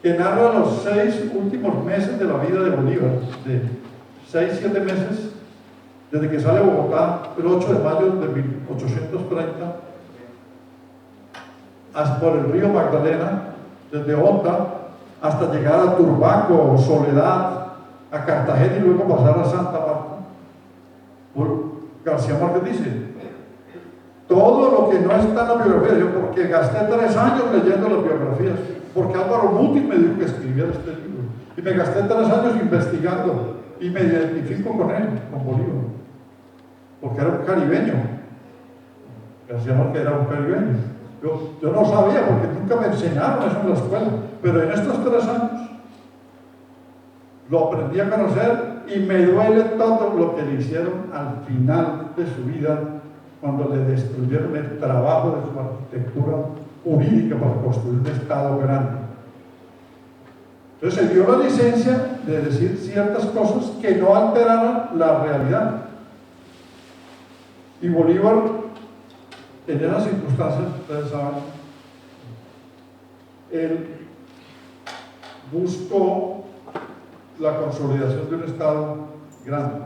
que narra los 6 últimos meses de la vida de Bolívar, de 6-7 meses, desde que sale a Bogotá el 8 de mayo de 1830, hasta por el río Magdalena, desde Honda hasta llegar a Turbaco, Soledad, a Cartagena y luego pasar a Santa Marta. García Márquez dice, todo lo que no está en la biografía, yo porque gasté 3 años leyendo las biografías, porque Álvaro Muti me dijo que escribiera este libro, y me gasté 3 años investigando, y me identifico con él, con Bolívar, porque era un caribeño. García Márquez era un caribeño. Yo no sabía, porque nunca me enseñaron eso en la escuela, pero en estos 3 años lo aprendí a conocer, y me duele todo lo que le hicieron al final de su vida, cuando le destruyeron el trabajo de su arquitectura jurídica para construir un Estado grande. Entonces se dio la licencia de decir ciertas cosas que no alteraran la realidad. Y Bolívar, en esas circunstancias, ustedes saben, él buscó la consolidación de un Estado grande.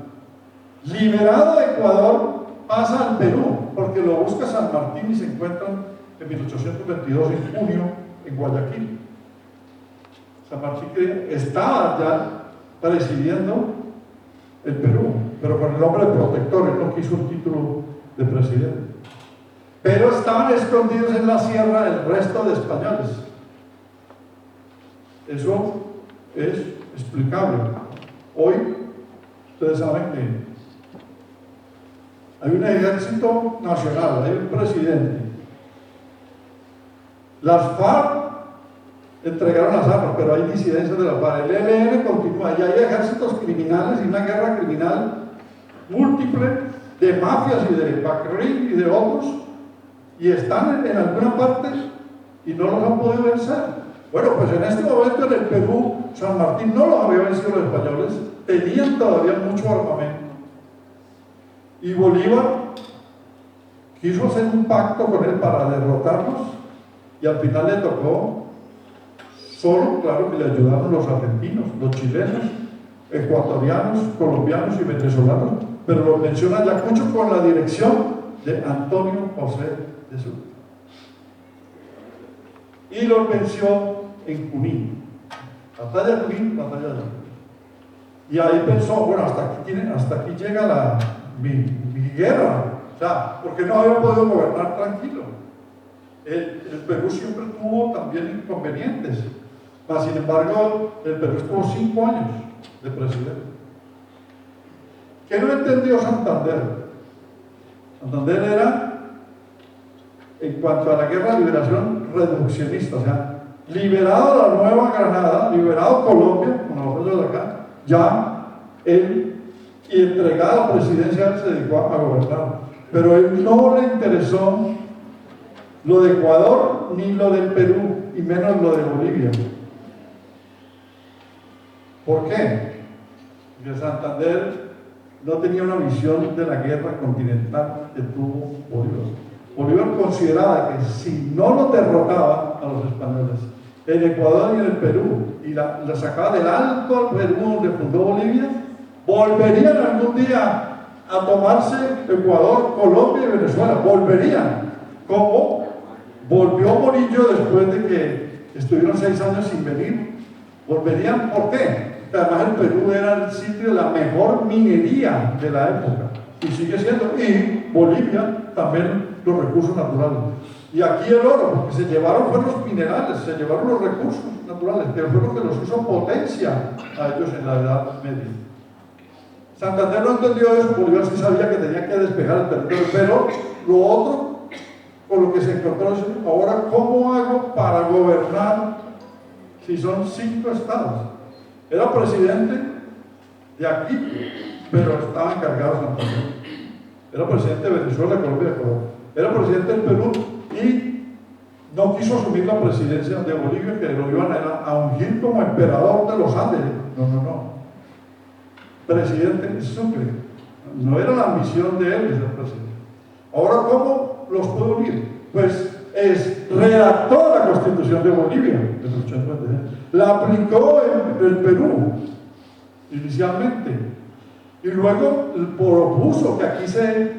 Liberado de Ecuador, pasa al Perú, porque lo busca San Martín y se encuentran en 1822, en junio, en Guayaquil. San Martín que estaba ya presidiendo el Perú, pero con el nombre de protector, él no quiso el título de presidente. Pero estaban escondidos en la sierra el resto de españoles. Eso es explicable. Hoy, ustedes saben que hay un ejército nacional, hay un presidente. Las FARC entregaron las armas, pero hay disidencias de la FARC. El ELN continúa, y hay ejércitos criminales y una guerra criminal múltiple de mafias y de Bacri y de otros, y están en alguna parte y no los han podido vencer. Bueno, pues en este momento en el Perú, San Martín no los había vencido los españoles, tenían todavía mucho armamento. Y Bolívar quiso hacer un pacto con él para derrotarlos, y al final le tocó solo, claro que le ayudaron los argentinos, los chilenos, ecuatorianos, colombianos y venezolanos, pero lo menciona Ayacucho con la dirección de Antonio José de Sucre. Y lo venció en Junín. Batalla de Junín, batalla de Ayacucho. Y ahí pensó, bueno, hasta aquí llega mi guerra. O sea, porque no había podido gobernar tranquilo. El Perú siempre tuvo también inconvenientes. Mas, sin embargo, el Perú estuvo 5 años de presidente. ¿Qué no entendió Santander? Santander era, en cuanto a la guerra de liberación, reduccionista, o sea, liberado la Nueva Granada, liberado Colombia, como nosotros de acá, ya él, y entregada la presidencia, él se dedicó a gobernar. Pero a él no le interesó lo de Ecuador ni lo del Perú, y menos lo de Bolivia. ¿Por qué? Porque Santander no tenía una visión de la guerra continental que tuvo Bolívar. Bolívar consideraba que si no lo derrotaba a los españoles en Ecuador y en el Perú, y la sacaba del Alto al Perú donde fundó Bolivia, volverían algún día a tomarse Ecuador, Colombia y Venezuela. Volverían, como volvió Morillo después de que estuvieron 6 años sin venir. Volverían, ¿por qué? Además el Perú era el sitio de la mejor minería de la época, y sigue siendo, y Bolivia también los recursos naturales. Y aquí el oro, porque se llevaron fueron los minerales, se llevaron los recursos naturales, que fueron los que los hizo potencia a ellos en la Edad Media. Santander no entendió eso, Bolívar sí sabía que tenía que despejar el territorio, pero lo otro, con lo que se encontró es, ahora, ¿cómo hago para gobernar si son 5 estados? Era presidente de aquí, pero estaba encargado de Santander. Era presidente de Venezuela, Colombia y Ecuador. Era presidente del Perú y no quiso asumir la presidencia de Bolivia, que lo iban a ungir como emperador de los Andes. No. Presidente de Sucre. No era la misión de él de ser presidente. Ahora, ¿cómo los puedo unir? Pues redactó la Constitución de Bolivia, la aplicó en el Perú inicialmente, y luego propuso que aquí se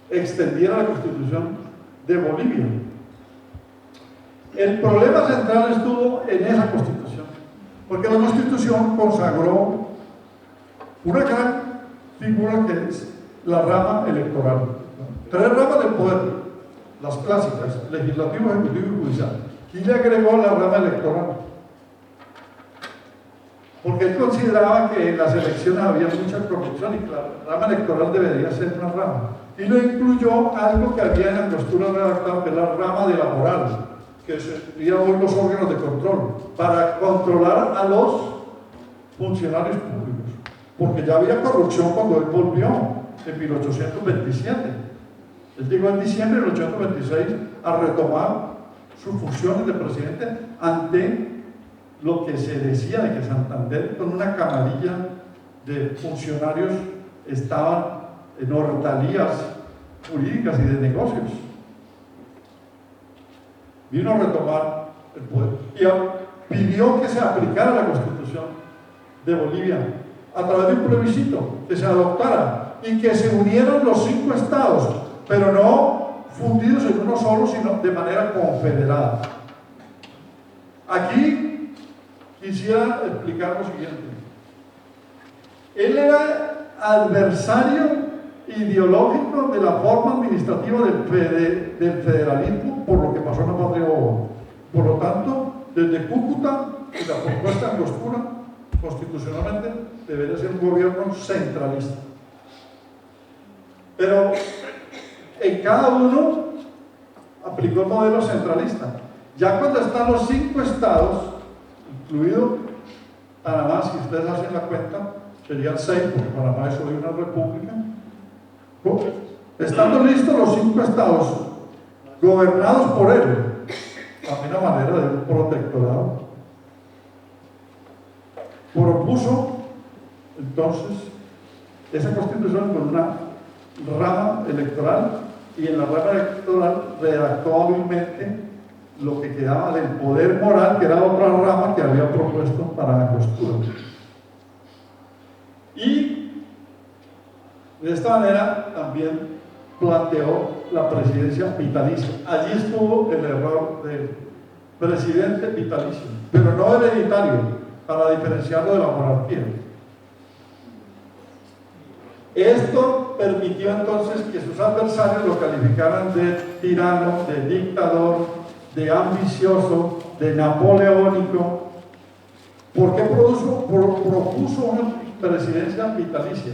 extendiera la Constitución de Bolivia. El problema central estuvo en esa Constitución, porque la Constitución consagró una gran figura que es la rama electoral. Tres ramas del poder, las clásicas, legislativo, ejecutivo y judicial. Y le agregó la rama electoral. Porque él consideraba que en las elecciones había mucha corrupción y que la rama electoral debería ser una rama. Y lo incluyó algo que había en la Angostura redactado, que es la rama de la moral, que serían hoy los órganos de control, para controlar a los funcionarios públicos. Porque ya había corrupción cuando él volvió, en 1827. Él llegó en diciembre de 1826 a retomar sus funciones de presidente ante lo que se decía de que Santander, con una camarilla de funcionarios, estaban en hortalías jurídicas y de negocios. Vino a retomar el poder y pidió que se aplicara la Constitución de Bolivia a través de un plebiscito, que se adoptara y que se unieran los 5 estados, pero no fundidos en uno solo, sino de manera confederada. Aquí quisiera explicar lo siguiente. Él era adversario ideológico de la forma administrativa del federalismo por lo que pasó en la Patria Boba. Por lo tanto, desde Cúcuta y la propuesta Angostura, constitucionalmente, debería ser un gobierno centralista. Pero en cada uno aplicó el modelo centralista. Ya cuando están los 5 estados, incluido Panamá, si ustedes hacen la cuenta, serían 6, porque Panamá es hoy una república. Estando listos los 5 estados, gobernados por él, también a manera de un protectorado, propuso entonces esa constitución con una rama electoral, y en la rama electoral redactó hábilmente lo que quedaba del poder moral, que era otra rama que había propuesto para la Angostura. Y de esta manera también planteó la presidencia vitalicia. Allí estuvo el error del presidente vitalicio, pero no hereditario, para diferenciarlo de la monarquía. Esto permitió entonces que sus adversarios lo calificaran de tirano, de dictador, de ambicioso, de napoleónico. ¿Por qué propuso una presidencia vitalicia?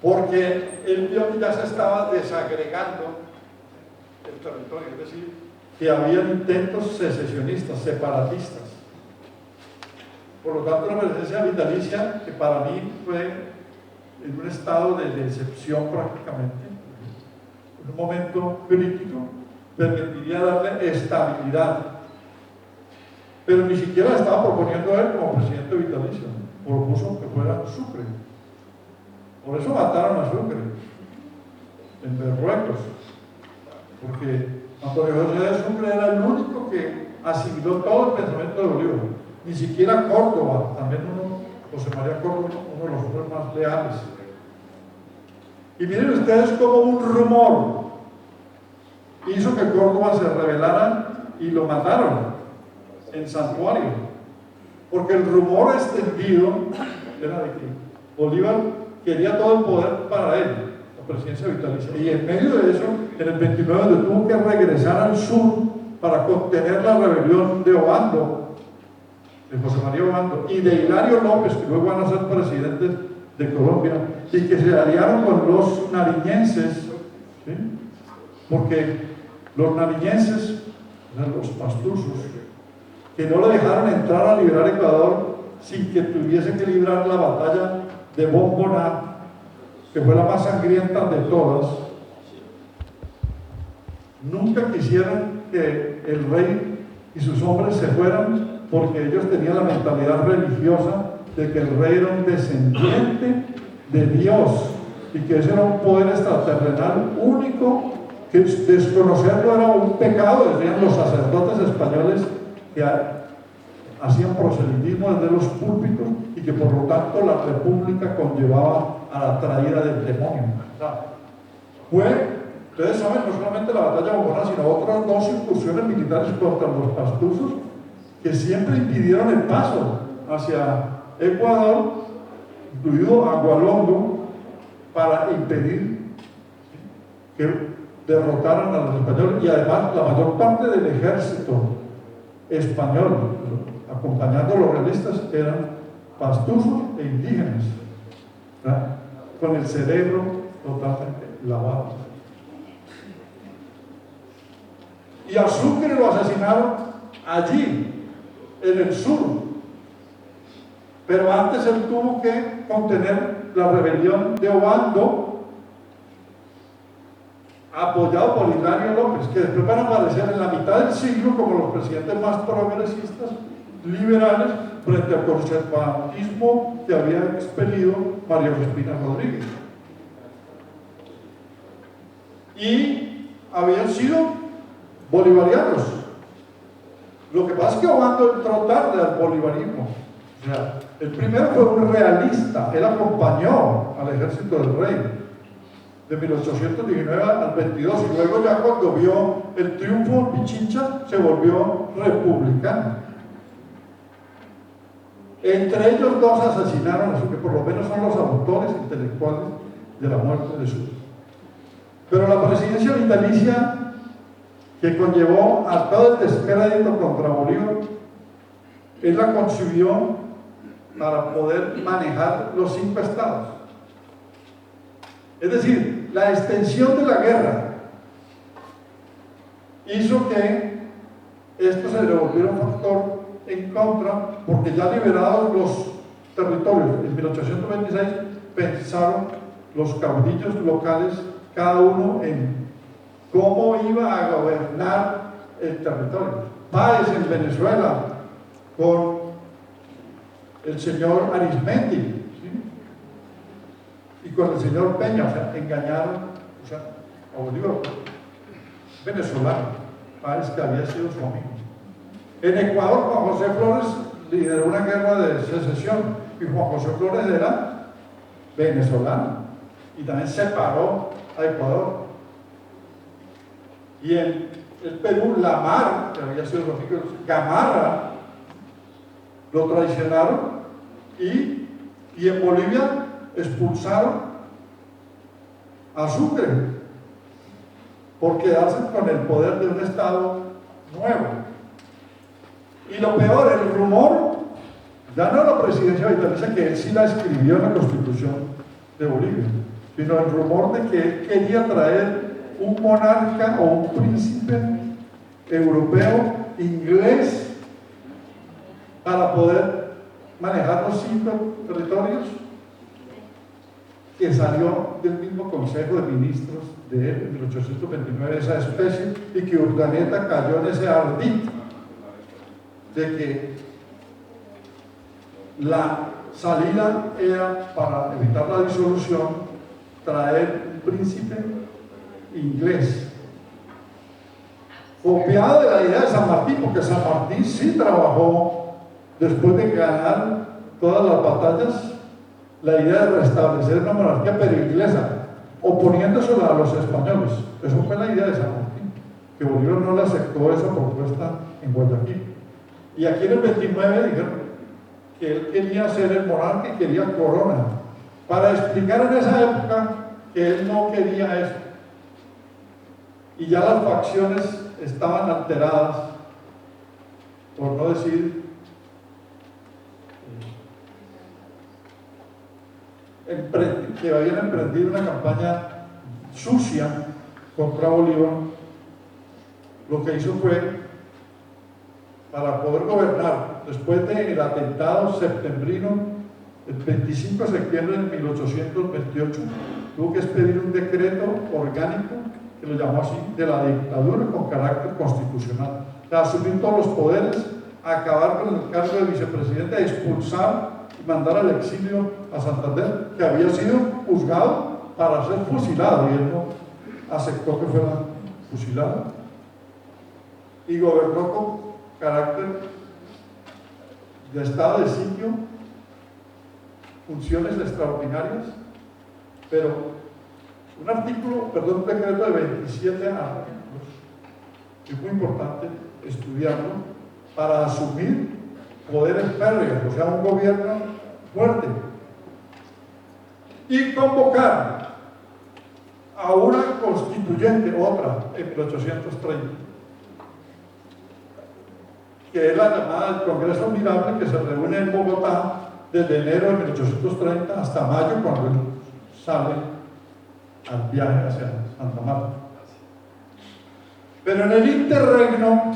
Porque él vio que ya se estaba desagregando el territorio, es decir, que había intentos secesionistas, separatistas. Por lo tanto, la presidencia vitalicia, que para mí fue en un estado de decepción prácticamente, en un momento crítico, permitiría darle estabilidad. Pero ni siquiera estaba proponiendo él como presidente vitalicio, propuso que fuera Sucre. Por eso mataron a Sucre en Berruecos, porque Antonio José de Sucre era el único que asimiló todo el pensamiento de Bolívar. Ni siquiera Córdoba, también José María Córdoba, uno de los hombres más leales. Y miren ustedes cómo un rumor hizo que Córdoba se rebelara y lo mataron en Santuario, porque el rumor extendido era de que Bolívar quería todo el poder para él, la presidencia vitalicia, y en medio de eso, en el 29 tuvo que regresar al sur para contener la rebelión de Obando, de José María Obando, y de Hilario López, que luego van a ser presidentes de Colombia, y que se aliaron con los nariñenses, ¿sí? Porque los nariñenses, los pastusos, que no le dejaron entrar a liberar Ecuador sin que tuviese que librar la batalla de Bomboná, que fue la más sangrienta de todas, nunca quisieron que el rey y sus hombres se fueran, porque ellos tenían la mentalidad religiosa de que el rey era un descendiente de Dios y que ese era un poder extraterrenal único, que desconocerlo era un pecado, decían los sacerdotes españoles que hacían proselitismo desde los púlpitos, y que por lo tanto la república conllevaba a la traída del demonio. Ustedes saben, no solamente la batalla de Bomboná, sino otras 2 incursiones militares contra los pastusos, que siempre impidieron el paso hacia Ecuador, incluido Agualondo, para impedir que derrotaran a los españoles, y además la mayor parte del ejército español acompañando a los realistas eran pastusos e indígenas, ¿verdad?, con el cerebro totalmente lavado. Y a Sucre lo asesinaron allí, en el sur, pero antes él tuvo que contener la rebelión de Obando, apoyado por Hilario López, que después van a aparecer en la mitad del siglo como los presidentes más progresistas, liberales, frente al conservatismo que había expelido María Cristina Rodríguez. Y habían sido bolivarianos. Lo que pasa es que Obando entró tarde al bolivarismo. O sea, el primero fue un realista, él acompañó al ejército del rey de 1819 al 22, y luego ya cuando vio el triunfo en Pichincha se volvió republicano. Entre ellos dos asesinaron a Sucre, por lo menos son los autores intelectuales de la muerte de Sucre. Pero la presidencia vitalicia que conllevó a todo el descrédito contra Bolívar, él la concibió para poder manejar los 5 estados. Es decir, la extensión de la guerra hizo que esto se le volviera un factor en contra, porque ya liberados los territorios en 1826 pensaron los caudillos locales, cada uno en cómo iba a gobernar el territorio. Páez en Venezuela con el señor Arismendi, ¿sí?, y con el señor Peña, o sea, engañaron, o sea, a Bolívar, venezolano, Páez, que había sido su amigo. En Ecuador, Juan José Flores lideró una guerra de secesión, y Juan José Flores era venezolano y también separó a Ecuador. Y en el Perú, Lamar, que había sido lógico, Gamarra, lo traicionaron, y en Bolivia expulsaron a Sucre por quedarse con el poder de un estado nuevo. Y lo peor, el rumor, ya no la presidencia vitalicia, que él sí la escribió en la Constitución de Bolivia, sino el rumor de que él quería traer un monarca o un príncipe europeo inglés para poder manejar los 5 territorios, que salió del mismo Consejo de Ministros de él en 1829, esa especie, y que Urdaneta cayó en ese ardid de que la salida era, para evitar la disolución, traer un príncipe inglés, copiado de la idea de San Martín, porque San Martín sí trabajó, después de ganar todas las batallas, la idea de restablecer una monarquía pero inglesa, oponiéndosela a los españoles. Eso fue la idea de San Martín, que Bolívar no le aceptó esa propuesta en Guayaquil. Y aquí en el 29 dijeron que él quería ser el monarca y quería corona, para explicar en esa época que él no quería eso. Y ya las facciones estaban alteradas, por no decir que habían emprendido una campaña sucia contra Bolívar. Lo que hizo fue, para poder gobernar, después del atentado septembrino, el 25 de septiembre de 1828, tuvo que expedir un decreto orgánico, que lo llamó así, de la dictadura con carácter constitucional, para asumir todos los poderes, acabar con el cargo de vicepresidente, expulsar y mandar al exilio a Santander, que había sido juzgado para ser fusilado, y él no aceptó que fuera fusilado, y gobernó con carácter de estado de sitio, funciones extraordinarias, pero un decreto de 27 artículos, es muy importante estudiarlo para asumir poderes férreos, o sea, un gobierno fuerte, y convocar a una constituyente, otra, en 1830, que es la llamada del Congreso Admirable, que se reúne en Bogotá desde enero de 1830 hasta mayo, cuando él sale al viaje hacia Santa Marta. Pero en el interregno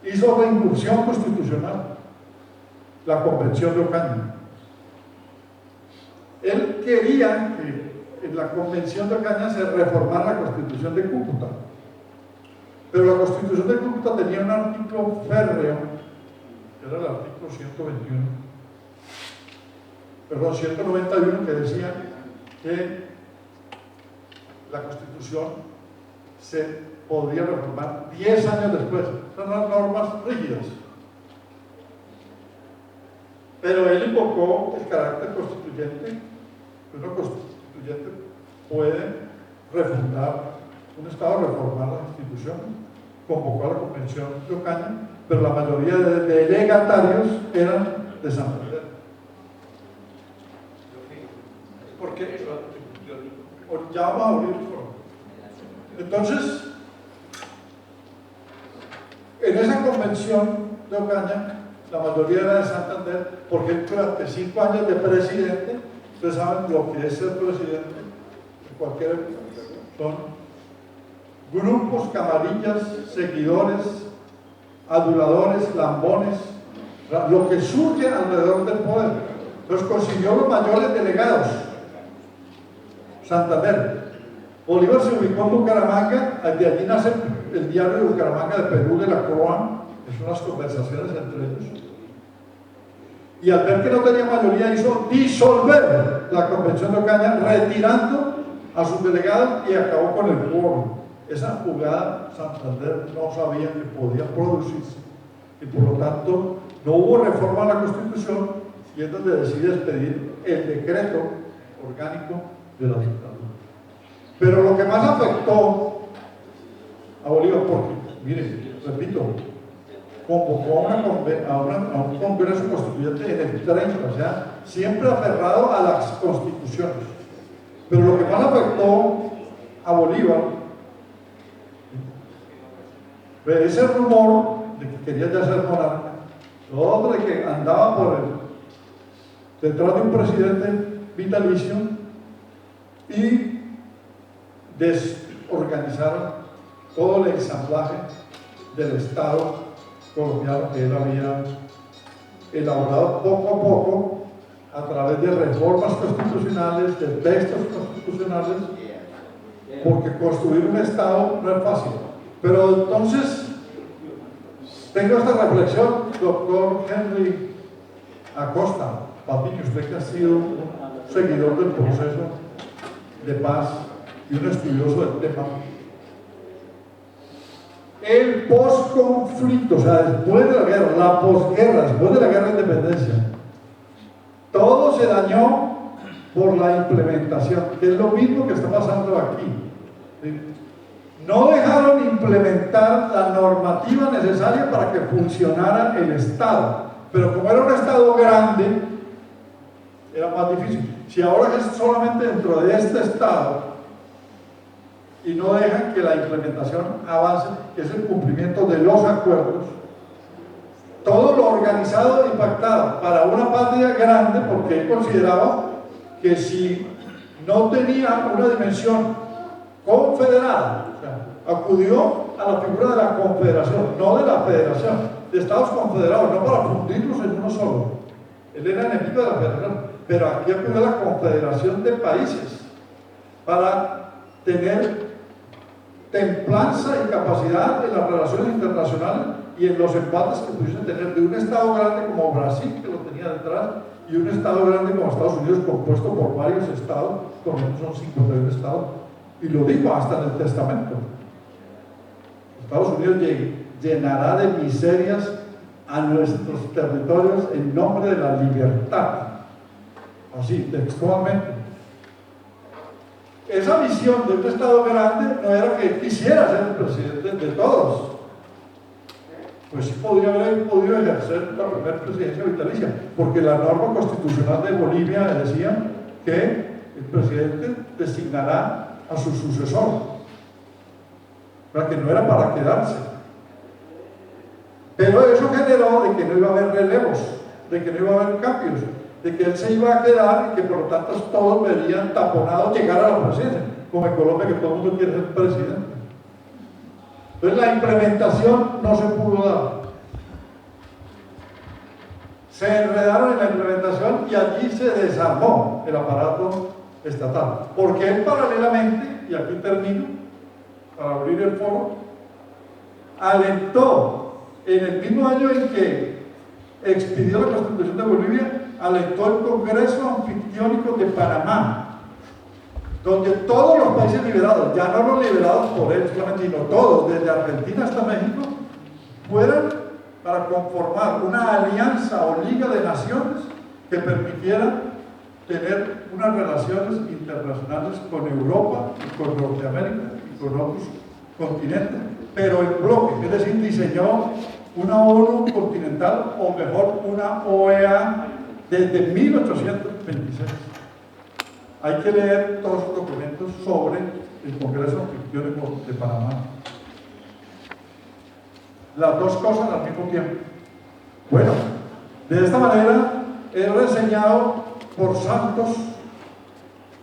hizo otra incursión constitucional, la Convención de Ocaña. Él quería que en la Convención de Ocaña se reformara la Constitución de Cúcuta, pero la Constitución de Cúcuta tenía un artículo férreo, que era el artículo 191, que decía que la Constitución se podría reformar 10 años después. Son las normas rígidas. Pero él invocó el carácter constituyente. Una constituyente puede refundar un Estado, reformar las instituciones. Convocó a la Convención de Ocaña, pero la mayoría de delegatarios eran de Santander. ¿Por qué? Ya vamos a abrir el foro. Entonces, en esa Convención de Ocaña, la mayoría era de Santander, porque durante 5 años de presidente, ustedes saben lo que es ser presidente de cualquier época, son grupos, camarillas, seguidores, aduladores, lambones, lo que surge alrededor del poder. Entonces consiguió los mayores delegados. Santander. Bolívar se ubicó en Bucaramanga, de allí nace el diario de Bucaramanga de Perú de la Croa, que son las conversaciones entre ellos. Y al ver que no tenía mayoría, hizo disolver la Convención de Ocaña, retirando a sus delegados y acabó con el quórum. Esa jugada Santander no sabía que podía producirse y por lo tanto no hubo reforma a la Constitución, y es donde decide expedir el decreto orgánico de la dictadura. Pero lo que más afectó a Bolívar, porque, miren, repito, convocó a un Congreso Constituyente en el 30, o sea, siempre aferrado a las constituciones. Pero lo que más afectó a Bolívar fue ese rumor de que quería ya ser monarca, lo otro de que andaba detrás de un presidente vitalicio, y desorganizaron todo el ensamblaje del Estado colombiano que él había elaborado poco a poco a través de reformas constitucionales, de textos constitucionales, porque construir un Estado no es fácil. Pero entonces tengo esta reflexión, doctor Henry Acosta, Patiño, usted que ha sido un seguidor del proceso de paz y un estudioso del tema. El posconflicto, o sea, después de la guerra, la posguerra, después de la guerra de independencia, todo se dañó por la implementación, que es lo mismo que está pasando aquí. ¿Sí? No dejaron implementar la normativa necesaria para que funcionara el Estado, pero como era un Estado grande, era más difícil. Si ahora es solamente dentro de este Estado y no dejan que la implementación avance, que es el cumplimiento de los acuerdos, todo lo organizado y pactado para una patria grande, porque él consideraba que si no tenía una dimensión confederada, o sea, acudió a la figura de la confederación, no de la federación, de Estados confederados, no para fundirlos en uno solo. Él era enemigo de la federación, pero aquí acudió a la confederación de países para tener templanza y capacidad en las relaciones internacionales y en los empates que pudiesen tener de un Estado grande como Brasil, que lo tenía detrás, y un Estado grande como Estados Unidos, compuesto por varios estados, por lo menos son 51 estados, y lo dijo hasta en el testamento. Estados Unidos llenará de miserias a nuestros territorios en nombre de la libertad, así textualmente. Esa visión de un Estado grande no era que quisiera ser el presidente de todos, pues sí podría haber podido ejercer la primera presidencia vitalicia, porque la norma constitucional de Bolivia decía que el presidente designará a su sucesor, para que no era para quedarse. Pero eso generó de que no iba a haber relevos, de que no iba a haber cambios, de que él se iba a quedar y que por lo tanto todos verían taponados llegar a la presidencia, como en Colombia, que todo el mundo quiere ser presidente. Entonces la implementación no se pudo dar. Se enredaron en la implementación y allí se desarmó el aparato estatal. Porque él paralelamente, y aquí termino, para abrir el foro, alentó en el mismo año en que expidió la Constitución de Bolivia, alentó el Congreso Anfictiónico de Panamá, donde todos los países liberados, ya no los liberados por él solamente, sino todos, desde Argentina hasta México, fueran para conformar una alianza o liga de naciones que permitiera tener unas relaciones internacionales con Europa y con Norteamérica y con otros continentes, pero en bloque, es decir, diseñó una ONU continental, o mejor, una OEA desde 1826. Hay que leer todos los documentos sobre el Congreso Anfictiónico de Panamá. Las dos cosas al mismo tiempo. Bueno, de esta manera he reseñado por santos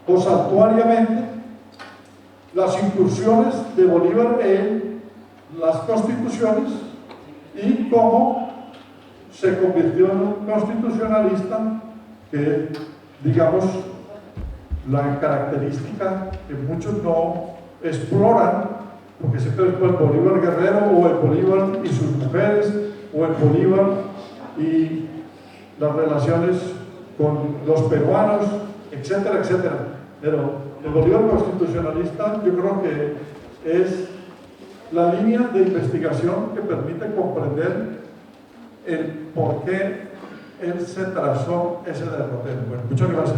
o santuariamente las incursiones de Bolívar en las constituciones y cómo se convirtió en un constitucionalista que, digamos, la característica que muchos no exploran, porque siempre es el Bolívar guerrero, o el Bolívar y sus mujeres, o el Bolívar y las relaciones con los peruanos, etcétera, etcétera. Pero el Bolívar constitucionalista yo creo que es la línea de investigación que permite comprender el por qué él se trazó ese derrotero. Bueno, muchas gracias.